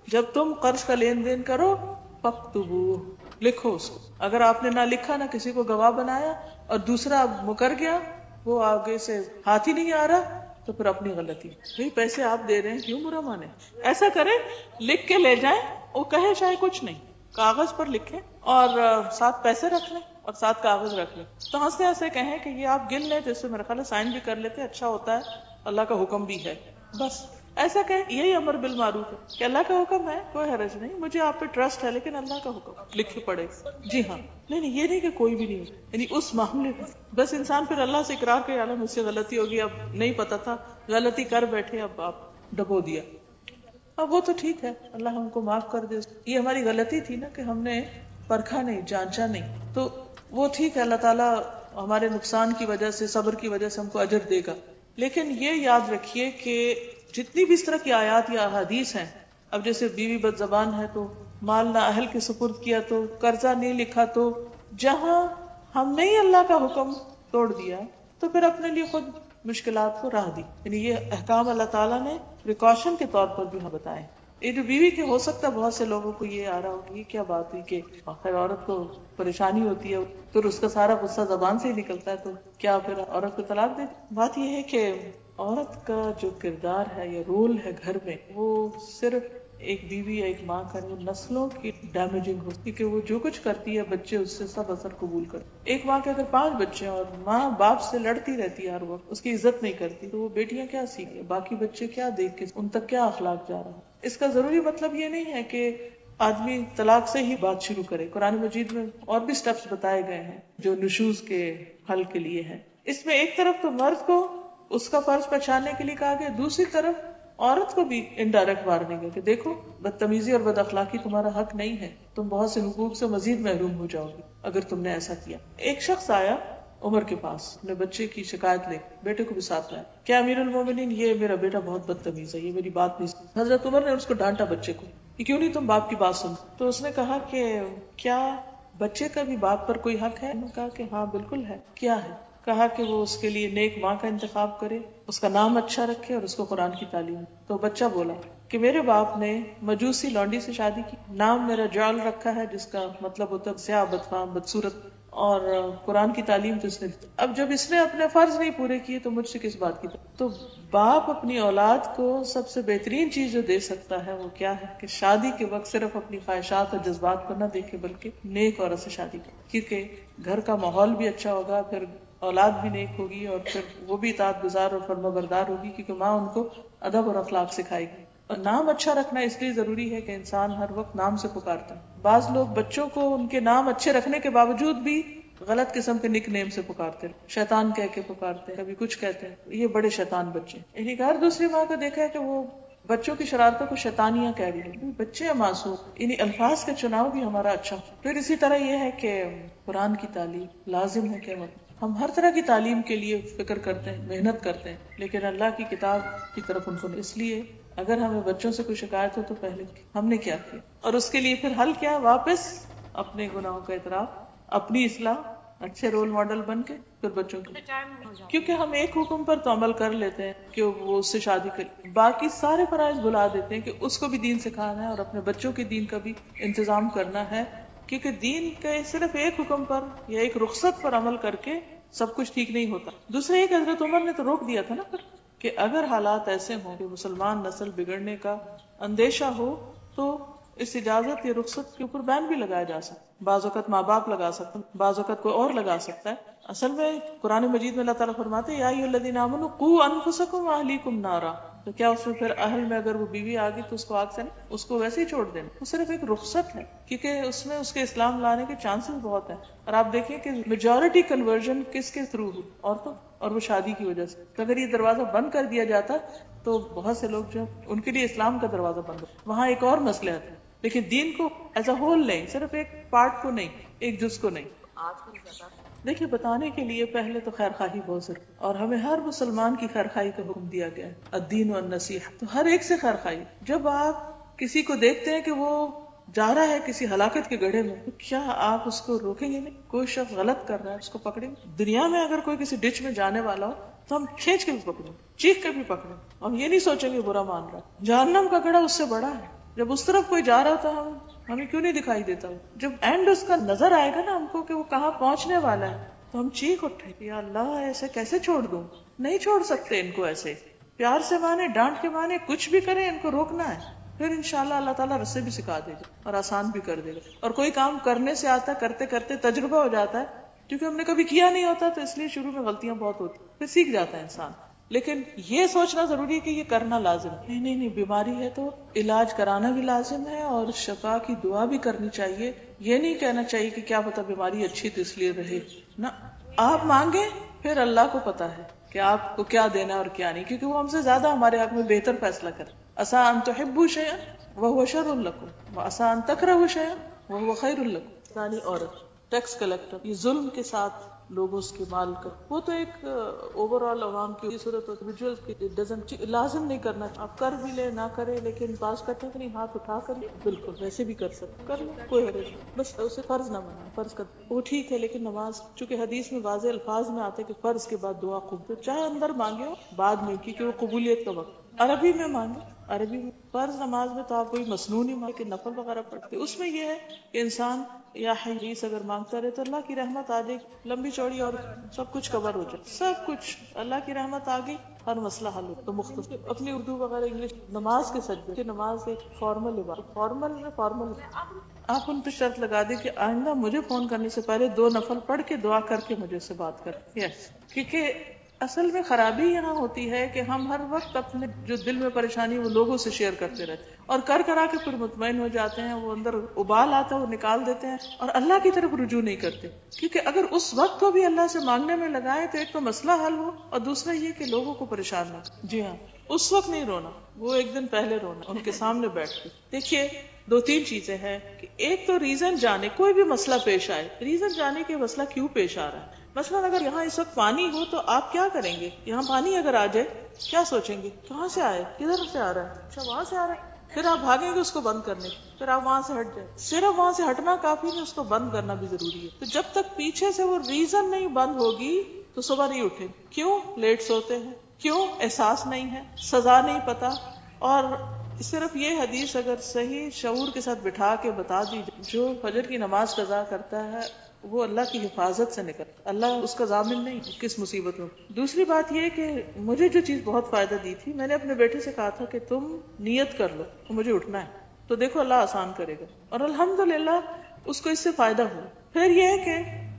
جب تم قرض کا لین دین کرو فاکتبوہ، لکھو اس کو. اگر آپ نے نہ لکھا، نہ کسی کو گواہ بنایا، اور دوسرا مکر گیا، وہ آگے سے ہاتھ ہی نہیں آ رہا، تو پھر اپنی غلطی. بھئی پیسے آپ دے رہے ہیں، کیوں برا مانے؟ ایسا کریں لکھ کے لے جائیں، وہ کہے چاہے کچھ نہیں، کاغذ پر لکھیں اور ساتھ پیسے رکھ لیں اور ساتھ کاغذ رکھ لیں. تو ہنستے ہنستے کہیں کہ یہ آپ گن لیں، تو اس سے میرا خیال ہے سائن بھی کر لیتے، اچھا ہوتا ہے، اللہ کا حکم بھی ہے. بس ایسا کہ یہی امر بالمعروف ہے کہ اللہ کا حکم ہے، کوئی حرج نہیں، مجھے آپ پہ ٹرسٹ ہے، لیکن اللہ کا حکم لکھ کے پڑے. جی ہاں، نہیں یہ نہیں کہ کوئی بھی نہیں، یعنی اس معاملے میں بس انسان پھر اللہ سے اقرار کرے، اللہ مجھ سے غلطی ہوگی، اب نہیں پتا تھا، غلطی کر بیٹھے، اب آپ ڈبو دیا، اب وہ تو ٹھیک ہے، اللہ ہم کو معاف کر دے. یہ ہماری غلطی تھی نا کہ ہم نے پرکھا نہیں، جانچا نہیں، تو وہ ٹھیک ہے، اللہ تعالیٰ ہمارے نقصان کی وجہ سے، صبر کی وجہ سے ہم کو اجر دے گا. لیکن یہ یاد رکھیے کہ جتنی بھی اس طرح کی آیات یا احادیث ہیں، اب جیسے بیوی بد زبان ہے تو مال نہ اہل کے سپرد کیا تو قرضہ نہیں لکھا، تو جہاں ہم نے اللہ کا حکم توڑ دیا تو پھر اپنے لیے خود مشکلات کو راہ دی. یعنی یہ احکام اللہ تعالیٰ نے پریکاشن کے طور پر بھی ہمیں بتائے. یہ جو بیوی کے ہو سکتا ہے بہت سے لوگوں کو یہ آ رہا ہوگا یہ کیا بات ہوئی کہ آخر عورت کو پریشانی ہوتی ہے، پھر اس کا سارا غصہ زبان سے ہی نکلتا ہے، تو کیا پھر عورت کو طلاق دے؟ بات یہ ہے کہ عورت کا جو کردار ہے یا رول ہے گھر میں، وہ صرف ایک بیوی یا ایک ماں کا نہیں، نسلوں کی ڈیمیجنگ ہوتی، کہ وہ جو کچھ کرتی ہے بچے اس سے سب اثر قبول کرتے. ایک ماں کے اگر 5 بچے ہیں اور ماں باپ سے لڑتی رہتی ہے ہر وقت، اس کی عزت نہیں کرتی، تو وہ بیٹیاں کیا سیکھیں، باقی بچے کیا دیکھ کے ان تک کیا اخلاق جا رہا ہے. اس کا ضروری مطلب یہ نہیں ہے کہ آدمی طلاق سے ہی بات شروع کرے. قرآن مجید میں اور بھی سٹیپس بتائے گئے ہیں جو نشوز کے حل کے لیے ہیں. اس میں ایک طرف تو مرد کو اس کا فرض پہچاننے کے لیے کہا گیا، دوسری طرف عورت کو بھی انڈائریکٹ وارننگ ہے کہ دیکھو بدتمیزی اور بد اخلاقی تمہارا حق نہیں ہے، تم بہت سے حقوق سے مزید محروم ہو جاؤ گے اگر تم نے ایسا کیا. ایک شخص آیا عمر کے پاس، اپنے بچے کی شکایت لے، بیٹے کو بھی ساتھ لایا، کیا امیر المومنین یہ میرا بیٹا بہت بدتمیز ہے، یہ میری بات نہیں سنتا. حضرت عمر نے اس کو ڈانٹا بچے کو کہ کیوں نہیں تم باپ کی بات سنتے؟ تو اس نے کہا کہ کیا بچے کا بھی باپ پر کوئی حق ہے؟ انہوں نے کہا کہ ہاں بالکل ہے. کیا ہے؟ کہا کہ وہ اس کے لیے نیک ماں کا انتخاب کرے، اس کا نام اچھا رکھے اور اس کو قرآن کی تعلیم. تو بچہ بولا کہ میرے باپ نے مجوسی لونڈی سے شادی کی، نام میرا جعل رکھا ہے جس کا مطلب ہوتا ہے سیاہ، بدفام، بدصورت، اور قرآن کی تعلیم تو اس نے دی. اب جب اس نے اپنے فرض نہیں پورے کیے تو مجھ سے کس بات کی؟ تو باپ اپنی اولاد کو سب سے بہترین چیز جو دے سکتا ہے وہ کیا ہے کہ شادی کے وقت صرف اپنی خواہشات اور جذبات کو نہ دیکھے بلکہ نیک عورت سے شادی کرے، کیونکہ گھر کا ماحول بھی اچھا ہوگا، پھر اولاد بھی نیک ہوگی اور پھر وہ بھی اطاعت گزار اور فرمانبردار ہوگی، کیونکہ ماں ان کو ادب اور اخلاق سکھائے گی. اور نام اچھا رکھنا اس لیے ضروری ہے کہ انسان ہر وقت نام سے پکارتا ہے. بعض لوگ بچوں کو ان کے نام اچھے رکھنے کے باوجود بھی غلط قسم کے نک نیم سے پکارتے ہیں، شیطان کہہ کے پکارتے ہیں، کبھی کچھ کہتے ہیں، یہ بڑے شیطان بچے. یعنی ہر دوسری ماں کو دیکھا ہے کہ وہ بچوں کی شرارتوں کو شیطانیاں کہہ رہی ہیں. بچے معصوم، یعنی الفاظ کا چناؤ بھی ہمارا اچھا. پھر اسی طرح یہ ہے کہ قرآن کی تعلیم لازم ہے کہ ہم ہر طرح کی تعلیم کے لیے فکر کرتے ہیں، محنت کرتے ہیں، لیکن اللہ کی کتاب کی طرف ان کو. اس لیے اگر ہمیں بچوں سے کوئی شکایت ہو تو پہلے ہم نے کیا کیا اور اس کے لیے پھر حل کیا، واپس اپنے گناہوں کا اعتراف، اپنی اصلاح، اچھے رول ماڈل بن کے پھر بچوں کو. کیونکہ ہم ایک حکم پر تو عمل کر لیتے ہیں کہ وہ اس سے شادی کرے، باقی سارے فرائض بھلا دیتے ہیں کہ اس کو بھی دین سکھانا ہے اور اپنے بچوں کے دین کا بھی انتظام کرنا ہے. کیونکہ دین کے صرف ایک حکم پر یا ایک رخصت پر عمل کر کے سب کچھ ٹھیک نہیں ہوتا. دوسرے ایک حضرت عمر نے تو روک دیا تھا نا پھر کہ اگر حالات ایسے ہوں کہ مسلمان نسل بگڑنے کا اندیشہ ہو تو اس اجازت یا رخصت کے اوپر بین بھی لگایا جا سکتا. بعض اوقات ماں باپ لگا سکتا ہے، بعض اوقات کوئی اور لگا سکتا ہے. اصل میں قرآن مجید میں اللہ تعالیٰ فرماتے ہیں یا ایھا الذین آمنوا قوا انفسکم واہلیکم نارا. تو کیا اس میں پھر اہل میں اگر وہ بیوی آ گئی تو اس کو آگ سے نہیں، اس کو ویسے ہی چھوڑ دینا. وہ صرف ایک رخصت ہے کیونکہ اس میں اس کے اسلام لانے کے چانسز بہت ہیں. اور آپ دیکھیں کہ میجورٹی کنورژن کس کے تھرو ہوئی؟ عورتوں، اور وہ شادی کی وجہ سے. تو اگر یہ دروازہ بند کر دیا جاتا تو بہت سے لوگ جو ان کے لیے اسلام کا دروازہ بند ہو. وہاں ایک اور مسئلہ ہے، لیکن دین کو ایز اے ہول نہیں، صرف ایک پارٹ کو نہیں، ایک جز کو نہیں. دیکھیے بتانے کے لیے پہلے تو خیر خواہی بہت ضروری، اور ہمیں ہر مسلمان کی خیر خواہی کا حکم دیا گیا ہے، الدین والنصیحہ. تو ہر ایک سے خیر خواہی. جب آپ کسی کو دیکھتے ہیں کہ وہ جا رہا ہے کسی ہلاکت کے گڑھے میں تو کیا آپ اس کو روکیں گے؟ نہیں. کوئی شخص غلط کر رہا ہے اس کو پکڑیں. دنیا میں اگر کوئی کسی ڈچ میں جانے والا ہو تو ہم کھینچ کے بھی پکڑیں، چیخ کے بھی پکڑیں. ہم یہ نہیں سوچیں گے برا مان رہا ہے. جہنم کا گڑھا اس سے بڑا ہے. جب اس طرف کوئی جا رہا تھا ہمیں کیوں نہیں دکھائی دیتا؟ جب اینڈ اس کا نظر آئے گا نا ہم کو کہ وہ کہاں پہنچنے والا ہے تو ہم چیخ اٹھے یا اللہ ایسے کیسے چھوڑ دوں. نہیں چھوڑ سکتے ان کو. ایسے پیار سے مانے، ڈانٹ کے مانے، کچھ بھی کریں، ان کو روکنا ہے. پھر انشاءاللہ اللہ تعالیٰ رستے بھی سکھا دے گا اور آسان بھی کر دے گا. اور کوئی کام کرنے سے آتا ہے، کرتے کرتے تجربہ ہو جاتا ہے، کیونکہ ہم نے کبھی کیا نہیں ہوتا تو اس لیے شروع میں غلطیاں بہت ہوتی، پھر سیکھ جاتا ہے انسان. لیکن یہ سوچنا ضروری ہے کہ یہ کرنا لازم ہے. نہیں, بیماری ہے تو علاج کرانا بھی لازم ہے اور شفا کی دعا بھی کرنی چاہیے. یہ نہیں کہنا چاہیے کہ کیا پتا بیماری اچھی تو اس لیے رہے. نہ، آپ مانگیں پھر اللہ کو پتا ہے کہ آپ کو کیا دینا اور کیا نہیں، کیونکہ وہ ہم سے زیادہ ہمارے حق میں بہتر فیصلہ کرے. عسیٰ ان تحبوا شیئا وہو شر لکم وعسیٰ ان تکرہوا شیئا وہو خیر لکم. ثانی عورت ٹیکس کلیکٹر، یہ ظلم کے ساتھ لوگوں اس کے مال کا، وہ تو ایک اوور آل عوام کی صورت لازم نہیں کرنا. آپ کر بھی لے نہ کرے، لیکن بعض کرتے ہیں کہ نہیں ہاتھ اٹھا کر بالکل ویسے بھی کر سکتے، کر لیں کوئی حرج نہیں، بس اسے فرض نہ بنا. فرض کر وہ ٹھیک ہے، لیکن نماز چونکہ حدیث میں واضح الفاظ میں آتے کہ فرض کے بعد دعا قبول، چاہے اندر مانگے ہو بعد میں، کیونکہ وہ قبولیت کا وقت. عربی میں مانگے، عربی میں فرض نماز میں تو آپ کوئی مسنون ہی مانگے کہ نفل وغیرہ پڑھتے، اس میں یہ ہے کہ انسان یا حدیث اگر مانگتا رہے تو اللہ کی رحمت آ جائے، لمبی چوڑی اور سب کچھ کور ہو جائے، سب کچھ اللہ کی رحمت آ گئی، ہر مسئلہ حل ہو. تو مختصر اپنی اردو وغیرہ انگلش نماز کے سجدے کہ نماز ایک فارمل عبادت، فارمل آپ ان پہ شرط لگا دیں کہ آئندہ مجھے فون کرنے سے پہلے 2 نفل پڑھ کے دعا کر کے مجھے سے بات کر. یس، کیونکہ اصل میں خرابی یہاں ہوتی ہے کہ ہم ہر وقت اپنے جو دل میں پریشانی وہ لوگوں سے شیئر کرتے رہتے ہیں، اور کر کے پھر مطمئن ہو جاتے ہیں، وہ اندر ابال آتا ہے وہ نکال دیتے ہیں اور اللہ کی طرف رجوع نہیں کرتے. کیونکہ اگر اس وقت کو بھی اللہ سے مانگنے میں لگائے تو ایک تو مسئلہ حل ہو، اور دوسرا یہ کہ لوگوں کو پریشان نہ. جی ہاں، اس وقت نہیں رونا، وہ ایک دن پہلے رونا، ان کے سامنے بیٹھ کے. دیکھیے 2-3 چیزیں ہیں کہ ایک تو ریزن جانے، کوئی بھی مسئلہ پیش آئے ریزن جانے کہ مسئلہ کیوں پیش آ رہا ہے. مثلا اگر یہاں اس وقت پانی ہو تو آپ کیا کریں گے؟ یہاں پانی اگر آ جائے کیا سوچیں گے؟ کہاں سے آئے، کدھر سے آ رہا ہے، اچھا وہاں سے آ رہا ہے، پھر آپ بھاگیں گے اس کو بند کرنے، پھر آپ وہاں سے ہٹ جائیں. صرف وہاں سے ہٹنا کافی نہیں، اس کو بند کرنا بھی ضروری ہے. تو جب تک پیچھے سے وہ ریزن نہیں بند ہوگی تو صبح نہیں اٹھے. کیوں؟ لیٹ سوتے ہیں، کیوں؟ احساس نہیں ہے، سزا نہیں پتا. اور صرف یہ حدیث اگر صحیح شعور کے ساتھ بٹھا کے بتا دی، جو فجر کی نماز قضا کرتا ہے وہ اللہ کی حفاظت سے نکلتا، اللہ اس کا ضامن نہیں کس مصیبت میں. دوسری بات یہ کہ مجھے جو چیز بہت فائدہ دی تھی، میں نے اپنے بیٹے سے کہا تھا کہ تم نیت کر لو کہ مجھے اٹھنا ہے، تو دیکھو اللہ آسان کرے گا، اور الحمدللہ اس کو اس سے فائدہ ہوا. پھر یہ ہے کہ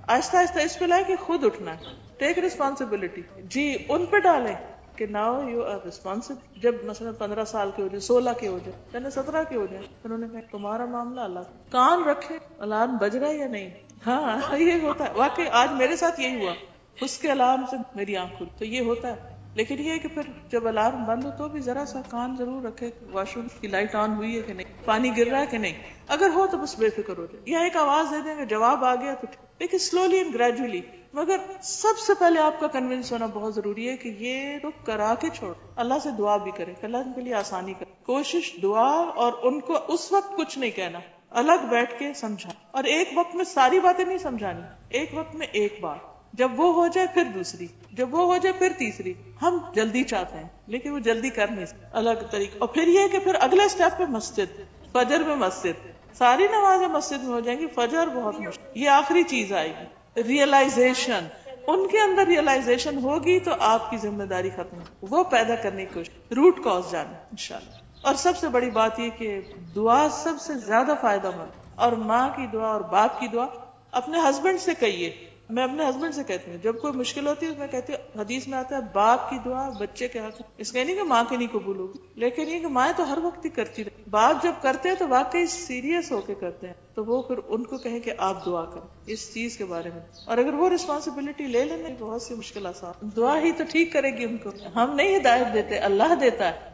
آہستہ آہستہ اس پہ لائے کہ خود اٹھنا ہے، ٹیک ریسپانسبلٹی. جی ان پہ ڈالیں کہ ناؤ یو آر ریسپانسبل. جب مثلا 15 سال کے ہو جائے، 16 کے ہو جائے، یعنی 17 کے ہو جائے، انہوں نے کہا تمہارا معاملہ اللہ. کان رکھے الارم بج رہا ہے یا نہیں. ہاں یہ ہوتا ہے واقعی، آج میرے ساتھ یہی ہوا، اس کے الارم سے میری آنکھ کھلی، تو یہ ہوتا ہے. لیکن یہ کہ پھر جب الارم بند ہو تو بھی ذرا سا کان ضرور رکھے، واش روم کی لائٹ آن ہوئی ہے کہ نہیں، پانی گر رہا ہے کہ نہیں. اگر ہو تو بس بے فکر ہو جائے، یا ایک آواز دے دیں کہ جواب آ گیا تو لیکن سلولی اینڈ گریجولی. مگر سب سے پہلے آپ کا کنونس ہونا بہت ضروری ہے کہ یہ تو کرا کے چھوڑ. اللہ سے دعا بھی کرے کہ اللہ ان کے لیے آسانی کرے. کوشش، دعا، اور ان کو اس وقت کچھ نہیں کہنا، الگ بیٹھ کے سمجھا. اور ایک وقت میں ساری باتیں نہیں سمجھانی، ایک وقت میں ایک بات، جب وہ ہو جائے پھر دوسری، جب وہ ہو جائے پھر تیسری. ہم جلدی چاہتے ہیں لیکن وہ جلدی کر نہیں سکتے، الگ طریقہ. اور پھر یہ کہ پھر اگلے سٹیپ پہ مسجد، فجر میں مسجد، ساری نمازیں مسجد میں ہو جائیں گی. فجر بہت مشکل، یہ آخری چیز آئے گی. ریئلائزیشن، ان کے اندر ریئلائزیشن ہوگی تو آپ کی ذمہ داری ختم ہے، وہ پیدا کرنے کی کوشش، روٹ کاز جانا انشاءاللہ. اور سب سے بڑی بات یہ کہ دعا سب سے زیادہ فائدہ مند، اور ماں کی دعا اور باپ کی دعا. اپنے ہسبینڈ سے کہیے، میں اپنے ہسبینڈ سے کہتی ہوں جب کوئی مشکل ہوتی ہے، میں کہتی ہوں حدیث میں آتا ہے باپ کی دعا بچے کے حق. اس کا نہیں کہ ماں کی نہیں قبول ہوگی، لیکن یہ کہ مائیں تو ہر وقت ہی کرتی رہتی. باپ جب کرتے ہیں تو واقعی سیریس ہو کے کرتے ہیں، تو وہ پھر ان کو کہیں کہ آپ دعا کریں اس چیز کے بارے میں. اور اگر وہ ریسپانسبلٹی لے لیں بہت سی مشکل آسان، دعا ہی تو ٹھیک کرے گی ان کو. ہم نہیں ہدایت دیتے، اللہ دیتا ہے.